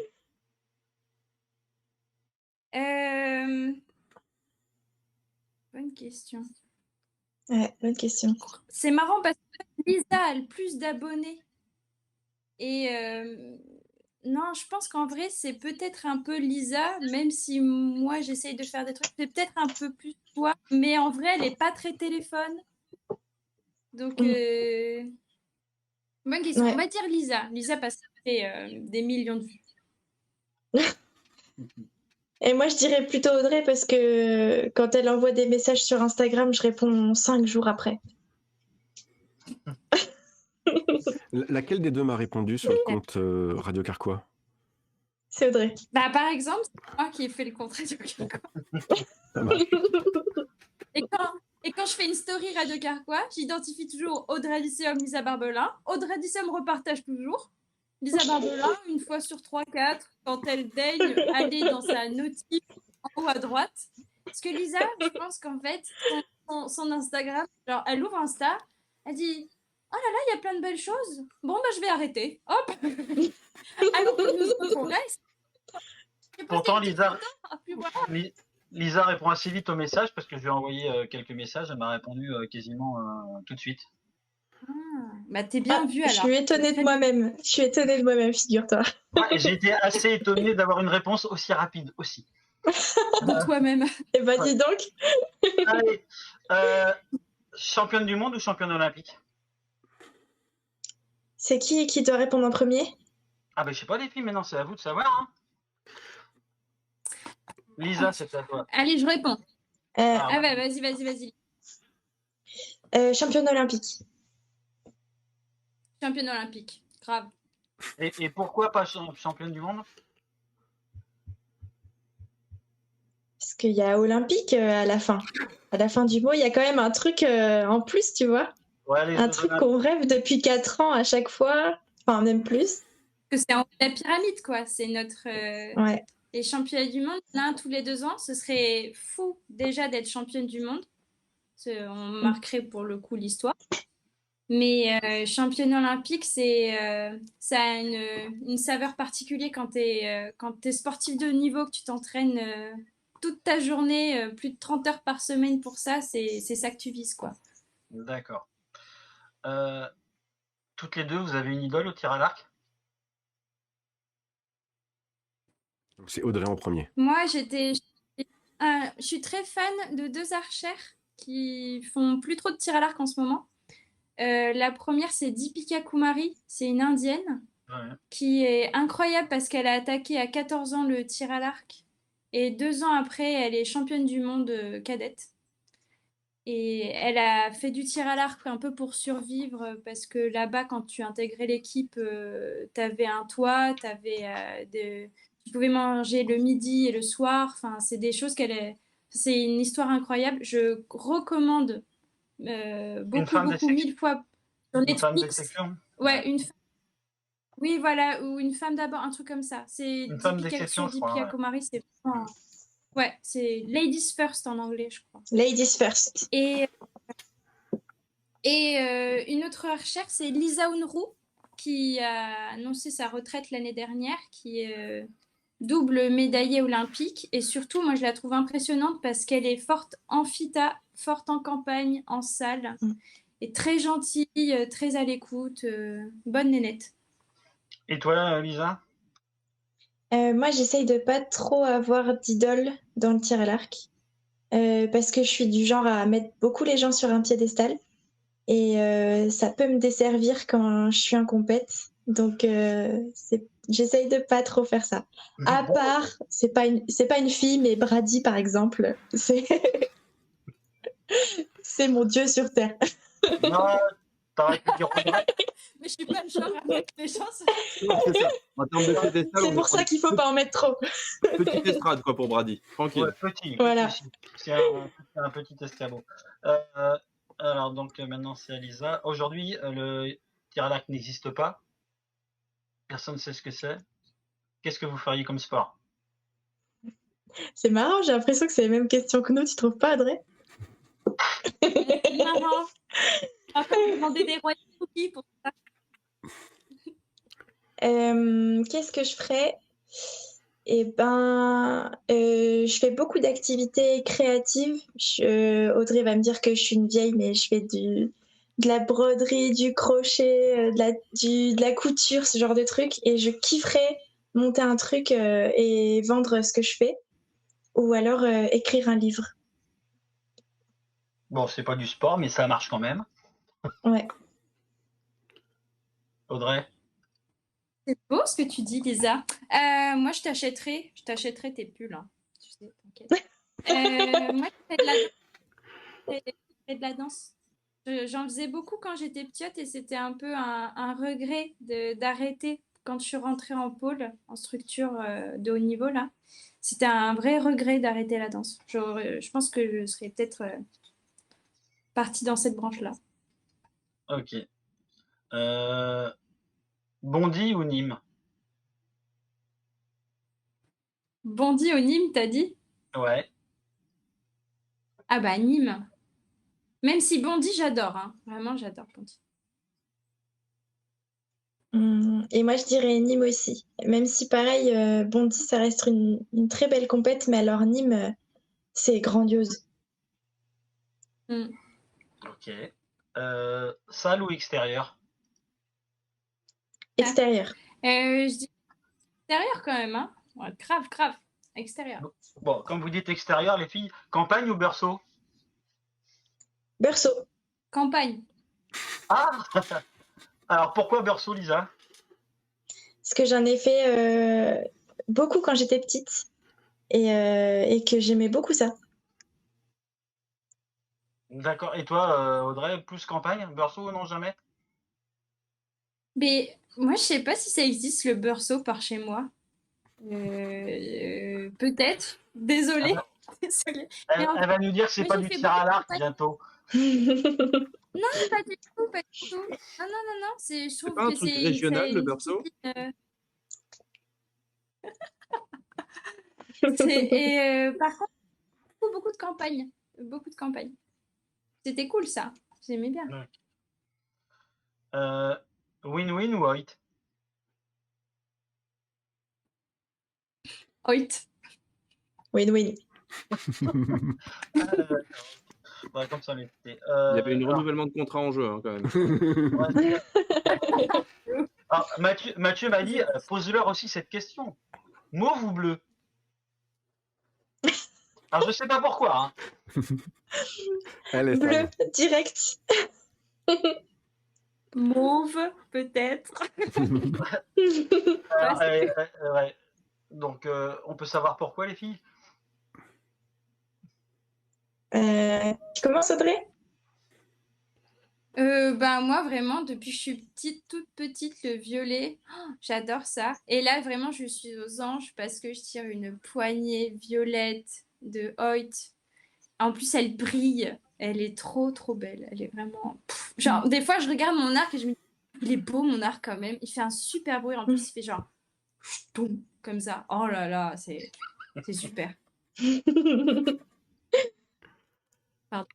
Bonne question. Ouais, bonne question. C'est marrant parce que Lisa a le plus d'abonnés. Et non, je pense qu'en vrai, c'est peut-être un peu Lisa, même si moi, j'essaye de faire des trucs. C'est peut-être un peu plus toi, mais en vrai, elle n'est pas très téléphone. Donc, bonne question. Ouais. On va dire Lisa. Lisa parce qu'elle fait des millions de vues. Et moi, je dirais plutôt Audrey parce que quand elle envoie des messages sur Instagram, je réponds 5 jours après. Laquelle des deux m'a répondu sur le compte Radio Carquois? C'est Audrey. Bah, par exemple, c'est moi qui ai fait le compte Radio Carquois. Ça marche. Et quand je fais une story Radio Carquois, j'identifie toujours Audrey Lyceum, Lisa Barbelin. Audrey Lyceum repartage toujours. Lisa Barbelin, une fois sur 3-4, quand elle daigne aller dans sa notif en haut à droite. Parce que Lisa, je pense qu'en fait, son Instagram, genre, elle ouvre Insta, elle dit oh là là, il y a plein de belles choses. Bon, bah, je vais arrêter. Hop. Alors que nous autres, on reste. Pourtant, Lisa, Puis voilà. Lisa répond assez vite aux messages parce que je lui ai envoyé quelques messages. Elle m'a répondu quasiment tout de suite. Bah, t'es bien vu Je alors. suis étonnée de moi-même. Je suis étonnée de moi-même, figure-toi. Ouais, et j'ai été assez étonné d'avoir une réponse aussi rapide aussi. De toi-même. Et bah, dis donc. Allez, championne du monde ou championne olympique? C'est qui doit répondre en premier? Ah ben je sais pas les filles, maintenant c'est à vous de savoir. Hein. Lisa, c'est à toi. Allez, je réponds. Ah, bah, vas-y. championne olympique. Championne olympique. Grave. Et pourquoi pas championne du monde? Parce qu'il y a olympique à la fin. À la fin du mot, il y a quand même un truc en plus, tu vois. Ouais, un truc qu'on rêve depuis 4 ans à chaque fois. Enfin, même plus. Que c'est en haut de la pyramide, quoi. C'est notre... Ouais. Les championnats du monde, l'un tous les 2 ans. Ce serait fou déjà d'être championne du monde. On marquerait pour le coup l'histoire. Mais championne olympique, ça a une saveur particulière quand tu es sportif de haut niveau, que tu t'entraînes toute ta journée, plus de 30 heures par semaine pour ça, c'est ça que tu vises, quoi. D'accord. Toutes les deux, vous avez une idole au tir à l'arc? C'est Audrey en premier. Moi, je suis très fan de 2 archères qui font plus trop de tir à l'arc en ce moment. La première, c'est Deepika Kumari, c'est une indienne qui est incroyable parce qu'elle a attaqué à 14 ans le tir à l'arc et 2 ans après, elle est championne du monde cadette. Et elle a fait du tir à l'arc un peu pour survivre parce que là-bas, quand tu intégrais l'équipe, tu avais un toit, tu pouvais manger le midi et le soir. Enfin, c'est des choses c'est une histoire incroyable. Je recommande beaucoup, 1000 fois sur Netflix. Une femme d'exception. Ouais, une femme. Oui, voilà, ou une femme d'abord, un truc comme ça. C'est une femme d'exception, je crois. Deepika Kumari, c'est vraiment... Ouais, c'est Ladies First en anglais, je crois. Ladies First. Et une autre archère, c'est Lisa Unruh, qui a annoncé sa retraite l'année dernière, qui est double médaillée olympique. Et surtout, moi, je la trouve impressionnante parce qu'elle est forte en fita, forte en campagne, en salle, et très gentille, très à l'écoute, bonne nénette. Et toi, Lisa? Moi, j'essaye de pas trop avoir d'idole dans le tir à l'arc parce que je suis du genre à mettre beaucoup les gens sur un piédestal et ça peut me desservir quand je suis en compète. Donc, j'essaye de pas trop faire ça. À part, c'est pas une fille, mais Brady, par exemple, c'est mon dieu sur terre. Non, t'aurais pu dire Audrey. Mais je suis pas le genre à mettre les gens sur... C'est ça. En termes de piédestal, C'est pour ça qu'il faut pas en mettre trop. Petite estrade, quoi, pour Brady. Tranquille. Ouais, petit. Voilà. C'est un petit escabeau. Alors, donc, maintenant, c'est à Lisa. Aujourd'hui, le tir à l'arc n'existe pas. Personne ne sait ce que c'est. Qu'est-ce que vous feriez comme sport? C'est marrant, j'ai l'impression que c'est les mêmes questions que nous, tu trouves pas, Audrey? C'est marrant. On va pas demander des royaumes cookies pour ça. Qu'est-ce que je ferais? Eh ben, je fais beaucoup d'activités créatives. Audrey va me dire que je suis une vieille, mais je fais de la broderie, du crochet, de la couture, ce genre de trucs. Et je kifferais monter un truc et vendre ce que je fais. Ou alors écrire un livre. Bon, c'est pas du sport, mais ça marche quand même. Ouais. Audrey? C'est beau ce que tu dis, Lisa. Moi, je t'achèterai tes pulls. Hein. Tu sais, t'inquiète. Moi, je fais de la danse. Je fais de la danse. J'en faisais beaucoup quand j'étais petite et c'était un peu un regret d'arrêter quand je suis rentrée en pôle, en structure de haut niveau là. C'était un vrai regret d'arrêter la danse. Je pense que je serais peut-être partie dans cette branche-là. Ok. Bondy ou Nîmes? Bondy au Nîmes, t'as dit? Ouais. Ah bah Nîmes. Même si Bondy, j'adore. Hein. Vraiment, j'adore Bondy. Et moi, je dirais Nîmes aussi. Même si, pareil, Bondy, ça reste une très belle compète, mais alors Nîmes, c'est grandiose. Ok. Salle ou extérieur? Extérieur. Je dis extérieur quand même. Hein. Ouais, grave. Extérieur. Bon, comme vous dites extérieur, les filles, campagne ou berceau? Berceau. Campagne. Ah! Alors pourquoi berceau, Lisa? Parce que j'en ai fait beaucoup quand j'étais petite et que j'aimais beaucoup ça. D'accord. Et toi, Audrey, plus campagne? Berceau, non, jamais? Mais moi, je sais pas si ça existe le beurceau par chez moi. Peut-être. Désolée. Désolée. Mais en Elle va nous dire que c'est moi, pas j'ai du fait tir à beaucoup de l'arc campagnes. bientôt. Non, pas du tout, pas du tout. Non. Je C'est trouve pas un que truc c'est régional, le une berceau? discipline. Par contre, beaucoup de campagnes. Beaucoup de campagnes. C'était cool ça. J'aimais bien. Win-win ou Hoyt? Hoyt. Win-win. Ouais, comme ça, mais Il y avait un renouvellement de contrat en jeu, hein, quand même. Alors, Mathieu m'a dit, pose-leur aussi cette question. Mauve ou bleu? Alors, je sais pas pourquoi. Hein. Elle est Bleu, direct. Mauve, peut-être. Alors, ouais. Donc, on peut savoir pourquoi, les filles? Tu commences, Audrey? Ben moi vraiment depuis que je suis toute petite, le violet, j'adore ça. Et là vraiment je suis aux anges parce que je tire une poignée violette de Hoyt. En plus elle brille, elle est trop belle. Elle est vraiment. Genre des fois je regarde mon arc et je me dis il est beau mon arc quand même. Il fait un super bruit en plus il fait genre ch'toum, comme ça. Oh là là c'est super. Pardon.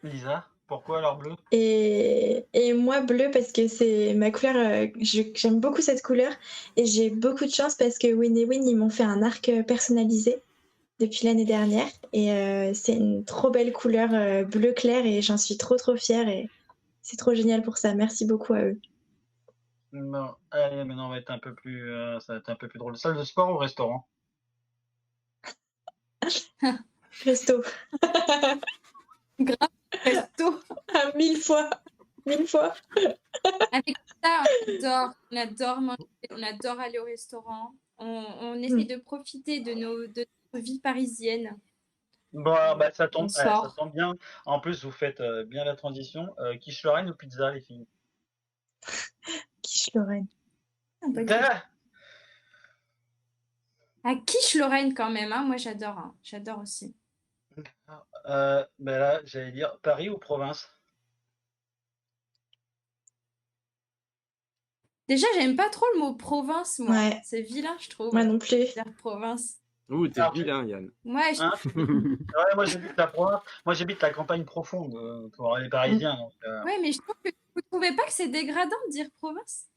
Lisa, pourquoi alors bleu? Et moi, bleu, parce que c'est ma couleur. J'aime beaucoup cette couleur. Et j'ai beaucoup de chance parce que Win et Win, ils m'ont fait un arc personnalisé depuis l'année dernière. Et c'est une trop belle couleur bleu clair et j'en suis trop fière. Et c'est trop génial pour ça. Merci beaucoup à eux. Non, allez, maintenant on va être un peu plus, ça va être un peu plus drôle. Salle de sport ou restaurant? Resto. Grave resto. Ah, 1000 fois. 1000 fois. Avec ça, on adore manger, on adore aller au restaurant. On essaie de profiter de notre vie parisienne. Bon, bah, ça On tombe sort. bien. En plus, vous faites bien la transition. Quiche Lorraine ou pizza, les filles? Quiche Lorraine. À quiche Lorraine quand même, hein. Moi j'adore. Hein. J'adore aussi. Ben là, j'allais dire Paris ou province? Déjà, j'aime pas trop le mot province, moi. Ouais. C'est vilain, je trouve, Moi non plus. dire province. Ouh, t'es Alors, vilain, Yann. Ouais, Hein Ouais, moi j'habite la province. Moi j'habite la campagne profonde pour les Parisiens. Donc, ouais, mais je trouve que vous trouvez pas que c'est dégradant de dire province?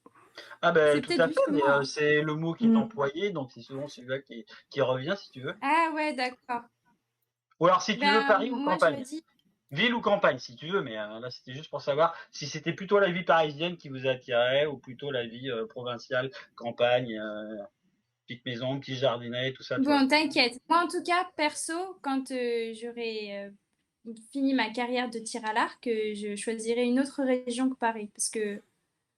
Ah ben C'est tout peut-être à fait, juste mais moi. c'est le mot qui est employé, donc c'est souvent celui-là qui revient si tu veux. Ah ouais, d'accord. Ou alors si tu veux Ben, Paris ou moi, je campagne. me dis, Ville ou campagne si tu veux, mais là c'était juste pour savoir si c'était plutôt la vie parisienne qui vous attirait ou plutôt la vie provinciale, campagne, petite maison, petit jardinet, tout ça. Tu vois. bon, t'inquiète. Moi, en tout cas, perso, quand j'aurai fini ma carrière de tir à l'arc, je choisirai une autre région que Paris. Parce que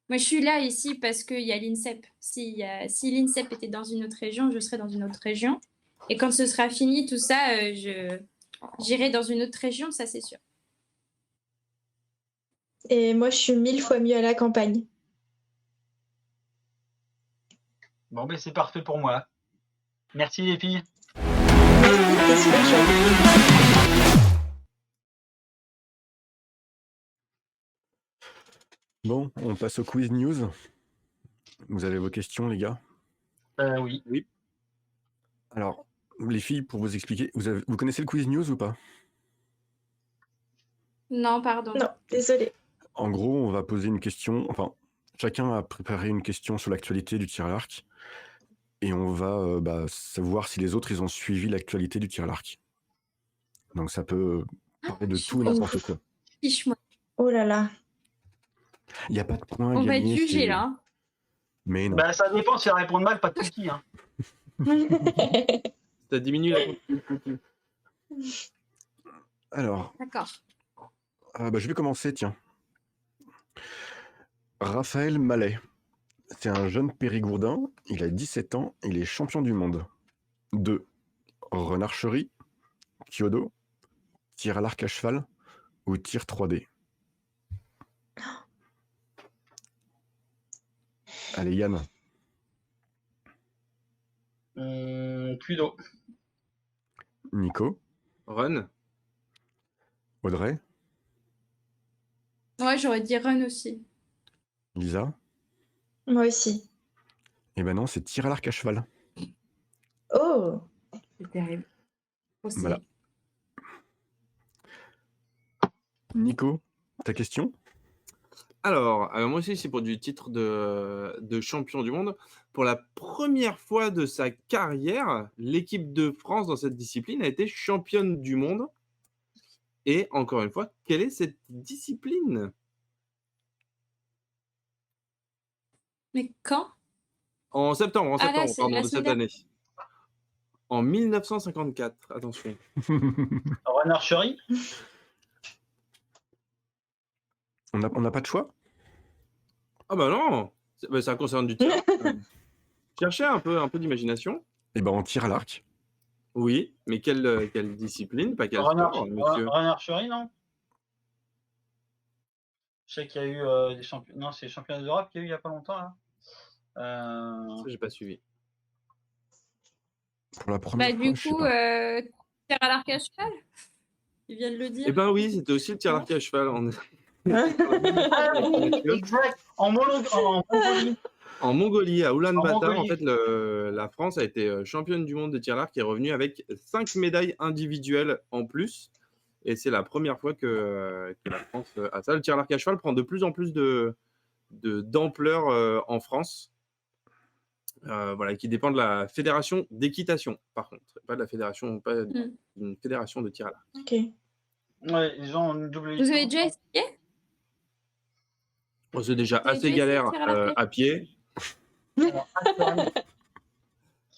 moi, je suis là ici parce qu'il y a l'INSEP. Si l'INSEP était dans une autre région, je serais dans une autre région. Et quand ce sera fini, tout ça, j'irai dans une autre région, ça c'est sûr. Et moi, je suis 1000 fois mieux à la campagne. Bon ben c'est parfait pour moi. Merci les filles. C'était super chouette. Bon, on passe au quiz news. Vous avez vos questions, les gars? Oui. Alors, les filles, pour vous expliquer, vous connaissez le quiz news ou pas? Non, pardon. Non, désolé. En gros, on va poser une question, enfin, chacun a préparé une question sur l'actualité du tir à l'arc, et on va savoir si les autres, ils ont suivi l'actualité du tir à l'arc. Donc ça peut parler de je suis tout et n'importe quoi. fiche, moi. Oh là là. Il n'y a pas de point On va être gagné. jugé là. Hein. Mais non. Bah ça dépend si elle répond mal, pas de cookies. Hein. Ça diminue la quantité. Alors, D'accord. je vais commencer, tiens. Raphaël Mallet. C'est un jeune périgourdin, il a 17 ans, il est champion du monde. De renarcherie, kyodo, tir à l'arc à cheval ou tir 3D. Allez Yann. Kudo. Nico. Run. Audrey. Ouais, j'aurais dit run aussi. Lisa. Moi aussi. Eh ben non, c'est tir à l'arc à cheval. Oh. C'est terrible. Aussi. Voilà. Nico, ta question? Alors, moi aussi, c'est pour du titre de champion du monde. Pour la première fois de sa carrière, l'équipe de France dans cette discipline a été championne du monde. Et encore une fois, quelle est cette discipline? Mais quand? En septembre, Ah là, c'est pardon, la de semaine cette année. En 1954, attention. Renarcherie. On n'a pas de choix? Ah bah non, ça concerne du tir. Cherchez un peu d'imagination. Eh ben on tire à l'arc. Oui, mais quelle discipline, pas quel sport, monsieur. Renarcherie, non? Je sais qu'il y a eu des championnats. Non, c'est les championnats d'Europe qu'il y a eu il n'y a pas longtemps là. Ça, j'ai pas suivi. Pour la première fois, du je sais coup, pas. tir à l'arc à cheval. Ils viennent de le dire. Eh ben oui, c'était aussi le tir à l'arc à cheval. Exact. En Mongolie. En Mongolie, à Oulan-Bator, en Mongolie. fait, la France a été championne du monde de tir à l'arc et est revenue avec 5 médailles individuelles en plus. Et c'est la première fois que la France a ça. Le tir à l'arc à cheval prend de plus en plus d'ampleur en France. Voilà, qui dépend de la fédération d'équitation, par contre. Pas de la fédération, pas d'une fédération de tir à l'arc. Ok. Ouais, ils ont une double Vous avez licence. déjà essayé? Bon, c'est déjà Vous avez assez déjà essayé galère de tirer à l'arc à pied.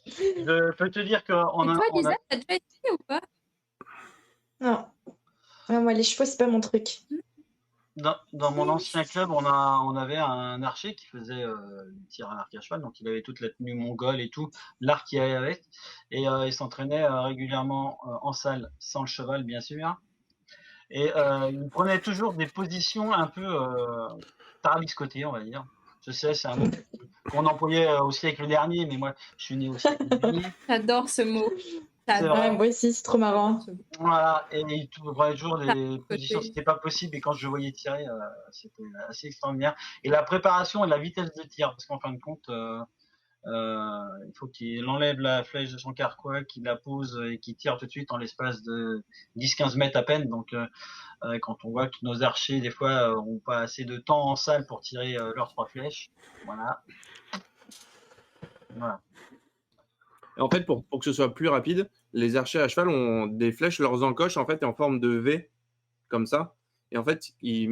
Je peux te dire qu'on Et a. toi, on a- Lisa, t'as déjà essayé ou pas? Non. Ouais, moi, les chevaux, c'est pas mon truc. Dans mon ancien club, on avait un archer qui faisait du tir à l'arc à cheval, donc il avait toute la tenue mongole et tout, l'arc qu'il y avait avec, et il s'entraînait régulièrement en salle, sans le cheval bien sûr, et il prenait toujours des positions un peu tarabiscotées, on va dire. Je sais, c'est un mot qu'on employait au siècle dernier, mais moi je suis né au siècle dernier. J'adore ce mot. C'est vrai. Ouais, moi aussi, c'est trop marrant. Voilà, et il trouvait toujours Ça, des positions, côté. c'était pas possible, et quand je le voyais tirer, c'était assez extraordinaire. Et la préparation et la vitesse de tir, parce qu'en fin de compte, il faut qu'il enlève la flèche de son carquois, qu'il la pose et qu'il tire tout de suite en l'espace de 10-15 mètres à peine. Donc, quand on voit que nos archers, des fois, ont pas assez de temps en salle pour tirer leurs 3 flèches, voilà. Voilà. Et en fait, pour que ce soit plus rapide, les archers à cheval ont des flèches, leurs encoches en fait est en forme de V, comme ça. Et en fait, ils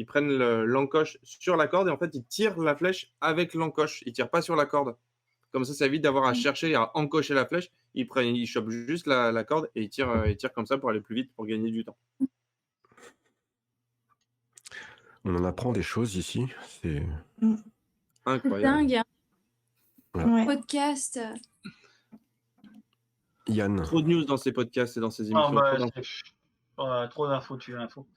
prennent l'encoche sur la corde et en fait, ils tirent la flèche avec l'encoche. Ils tirent pas sur la corde. Comme ça évite d'avoir à chercher à encocher la flèche. Ils chopent juste la corde et ils tirent comme ça pour aller plus vite, pour gagner du temps. On en apprend des choses ici. C'est Incroyable. Dingue, hein. Voilà. Ouais. Podcast. Yann. Trop de news dans ces podcasts et dans ces Ah, émissions. bah, Trop d'infos. trop d'infos, tu l'info.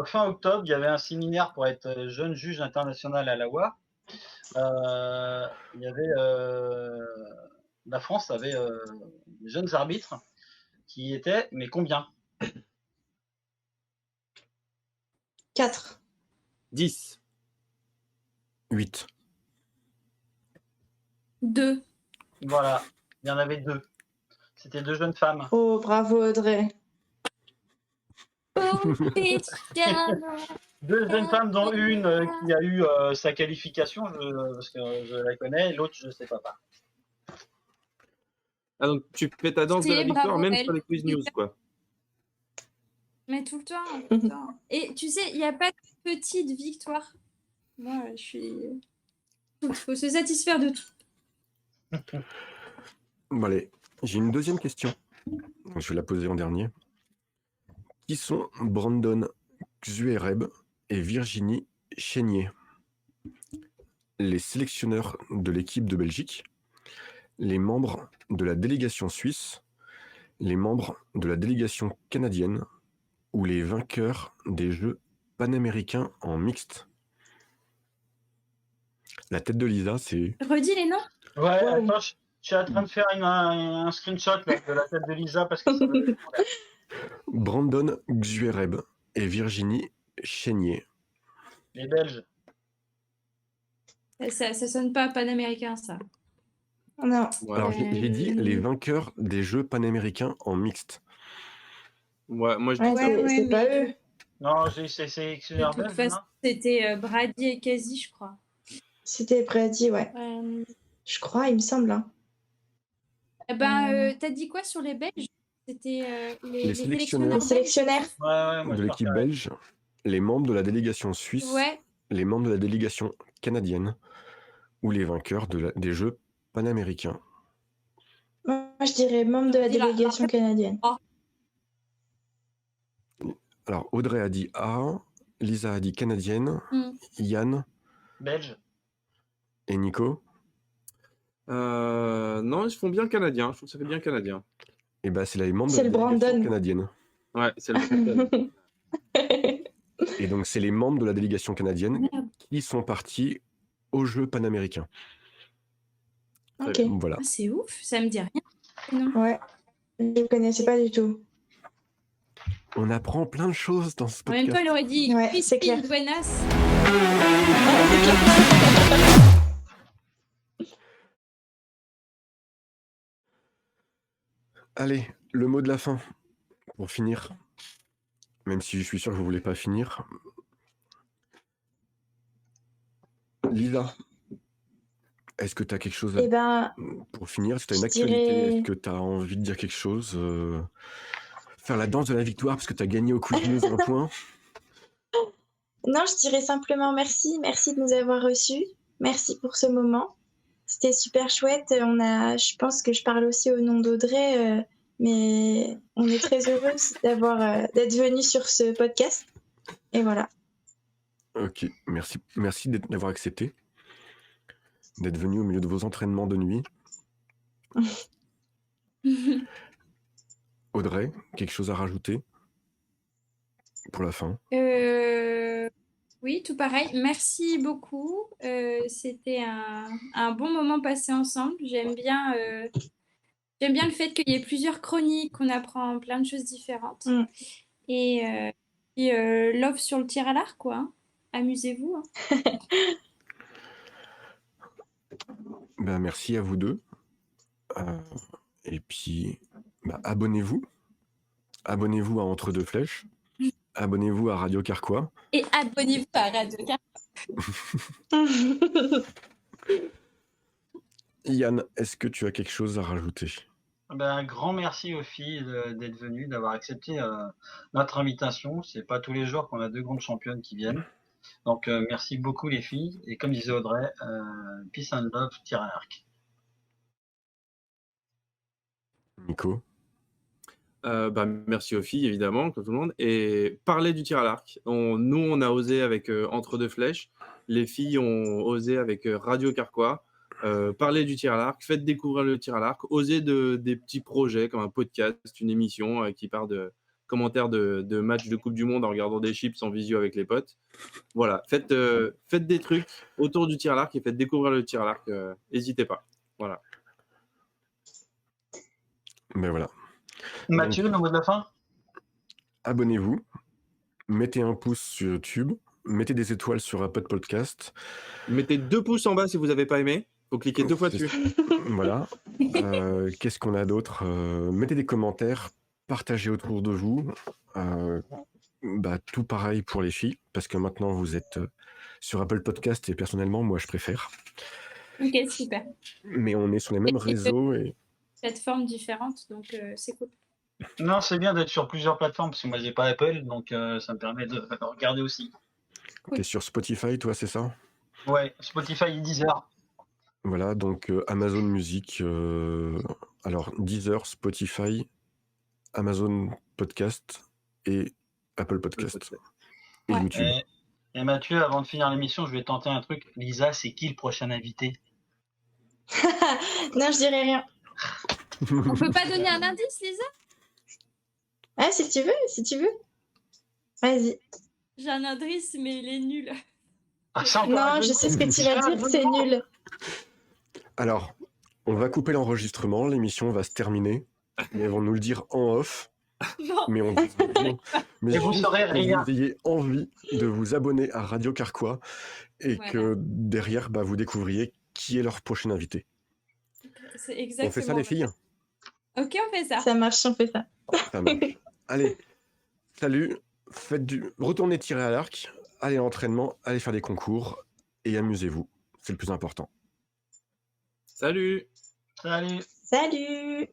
Fin octobre, il y avait un séminaire pour être jeune juge international à la WA. Il y avait la France avait des jeunes arbitres qui étaient, mais combien? 4. 10. 8. 2. Voilà, il y en avait 2. C'était 2 jeunes femmes. Oh, bravo Audrey. Oh, 2 jeunes femmes, dont une qui a eu sa qualification, parce que je la connais, et l'autre, je ne sais pas. Ah, donc tu fais ta danse de la C'est victoire bravo, même elle. sur les quiz news, quoi. Mais tout le temps, tout le temps. Et tu sais, il n'y a pas de petite victoire. Moi, je suis. Il faut se satisfaire de tout. Bon, allez, j'ai une deuxième question. Donc, je vais la poser en dernier. Qui sont Brandon Xuereb et Virginie Chénier? Les sélectionneurs de l'équipe de Belgique, les membres de la délégation suisse, les membres de la délégation canadienne ou les vainqueurs des Jeux panaméricains en mixte? La tête de Lisa, c'est... Redis les noms. Ouais, Wow. attends, je suis en train de faire un screenshot là, de la tête de Lisa parce que ça me... Brandon Xuereb et Virginie Chénier. Les Belges. Ça sonne pas panaméricain, ça. Non. Ouais. Alors, j'ai dit les vainqueurs des Jeux panaméricains en mixte. Ouais, moi je Ouais, dis Ouais, c'est pas mais eux. Non, c'est de sélectionneur toute belge, façon, non? c'était Brady et Kazi, je crois. C'était Brady, ouais. Je crois, il me semble. Hein. T'as dit quoi sur les Belges? C'était Les sélectionneurs. Les sélectionnaires. Ouais, moi De je l'équipe partirais. belge, les membres de la délégation suisse, Ouais. les membres de la délégation canadienne ou les vainqueurs des Jeux panaméricains. Moi, je dirais membre de la Dis la- délégation canadienne. Alors, Audrey a dit A, Lisa a dit canadienne, Hmm. Yann Belge. et Nico. non, ils se font bien canadiens. Je trouve que ça fait bien canadien. Et bah, c'est les membres de C'est la le délégation Brandon. canadienne. Ouais, c'est le Et donc, c'est les membres de la délégation canadienne Merde. qui sont partis aux Jeux panaméricains. Ok. Voilà. Ah, c'est ouf, ça me dit rien. Non. Ouais. Je ne connaissais pas du tout. On apprend plein de choses dans ce En même temps, podcast. il aurait dit Ouais, c'est Crispin clair. Buenas. Allez, le mot de la fin, pour finir. Même si je suis sûr que vous ne voulez pas finir. Lisa, est-ce que tu as quelque chose à... Eh ben, Pour finir, est-ce que tu as une je actualité? dirais- Est-ce que tu as envie de dire quelque chose? Faire la danse de la victoire parce que tu as gagné au quiz news un point? non, je dirais simplement merci. Merci de nous avoir reçus. Merci pour ce moment. C'était super chouette. Je pense que je parle aussi au nom d'Audrey, mais on est très heureuse d'être venus sur ce podcast. Et voilà. Ok, merci d'avoir accepté, d'être venu au milieu de vos entraînements de nuit. Audrey, quelque chose à rajouter pour la fin? Oui, tout pareil. Merci beaucoup. C'était un bon moment passé ensemble. J'aime bien J'aime bien le fait qu'il y ait plusieurs chroniques, qu'on apprend plein de choses différentes. Mm. Et l'offre sur le tir à l'arc, quoi. Hein. Amusez-vous. Hein. Ben, merci à vous deux. Et puis, abonnez-vous. Abonnez-vous à Entre deux flèches. Abonnez-vous à Radio Carquois. Et abonnez-vous à Radio Yann, est-ce que tu as quelque chose à rajouter? Un grand merci aux filles d'être venues, d'avoir accepté notre invitation. C'est pas tous les jours qu'on a 2 grandes championnes qui viennent. Donc merci beaucoup les filles. Et comme disait Audrey, peace and love, tir à l'arc. Nico? Merci aux filles, évidemment, comme tout le monde. Et parler du tir à l'arc. Nous, on a osé avec Entre deux flèches. Les filles ont osé avec Radio Carquois. Parler du tir à l'arc, faites découvrir le tir à l'arc, osez des petits projets comme un podcast, une émission qui part de commentaires de matchs de Coupe du Monde en regardant des chips en visio avec les potes. Voilà, faites des trucs autour du tir à l'arc et faites découvrir le tir à l'arc. N'hésitez pas. Voilà. Ben voilà. Mathieu, le mot de la fin? Abonnez-vous, mettez un pouce sur YouTube, mettez des étoiles sur Apple Podcast. Mettez 2 pouces en bas si vous n'avez pas aimé. Faut cliquer 2 fois dessus. Voilà. Qu'est-ce qu'on a d'autre? Mettez des commentaires, partagez autour de vous. Tout pareil pour les filles, parce que maintenant vous êtes sur Apple Podcast et personnellement, moi je préfère. Ok, super. Mais on est sur les mêmes réseaux et Plateformes différentes, donc c'est cool. Non, c'est bien d'être sur plusieurs plateformes parce que moi j'ai pas Apple, donc ça me permet de regarder aussi. t'es sur Spotify, toi, c'est ça? Ouais, Spotify et Deezer. Voilà, donc Amazon Music, alors Deezer, Spotify, Amazon Podcast et Apple Podcast. Et Ouais. YouTube. Et Mathieu, avant de finir l'émission, je vais tenter un truc. Lisa, c'est qui le prochain invité? Non, je dirais rien. On peut pas donner un indice, Lisa? Ah, si tu veux. Vas-y. J'ai un indice, mais il est nul. Ah, c'est encore un Non, jeu je de sais ce mots. que tu vas dire, c'est nul. Alors, on va couper l'enregistrement, l'émission va se terminer, mais ils vont nous le dire en off. Non. Mais on mais Et vous juste saurez que rien. vous ayez envie de vous abonner à Radio Carquois et Voilà. que derrière, vous découvriez qui est leur prochain invité. C'est exactement. On fait ça, les filles? Ok, on fait ça. Ça marche, on fait ça. Ça marche. Allez, salut, retournez tirer à l'arc, allez à l'entraînement, allez faire des concours et amusez-vous, c'est le plus important. Salut! Salut. Salut.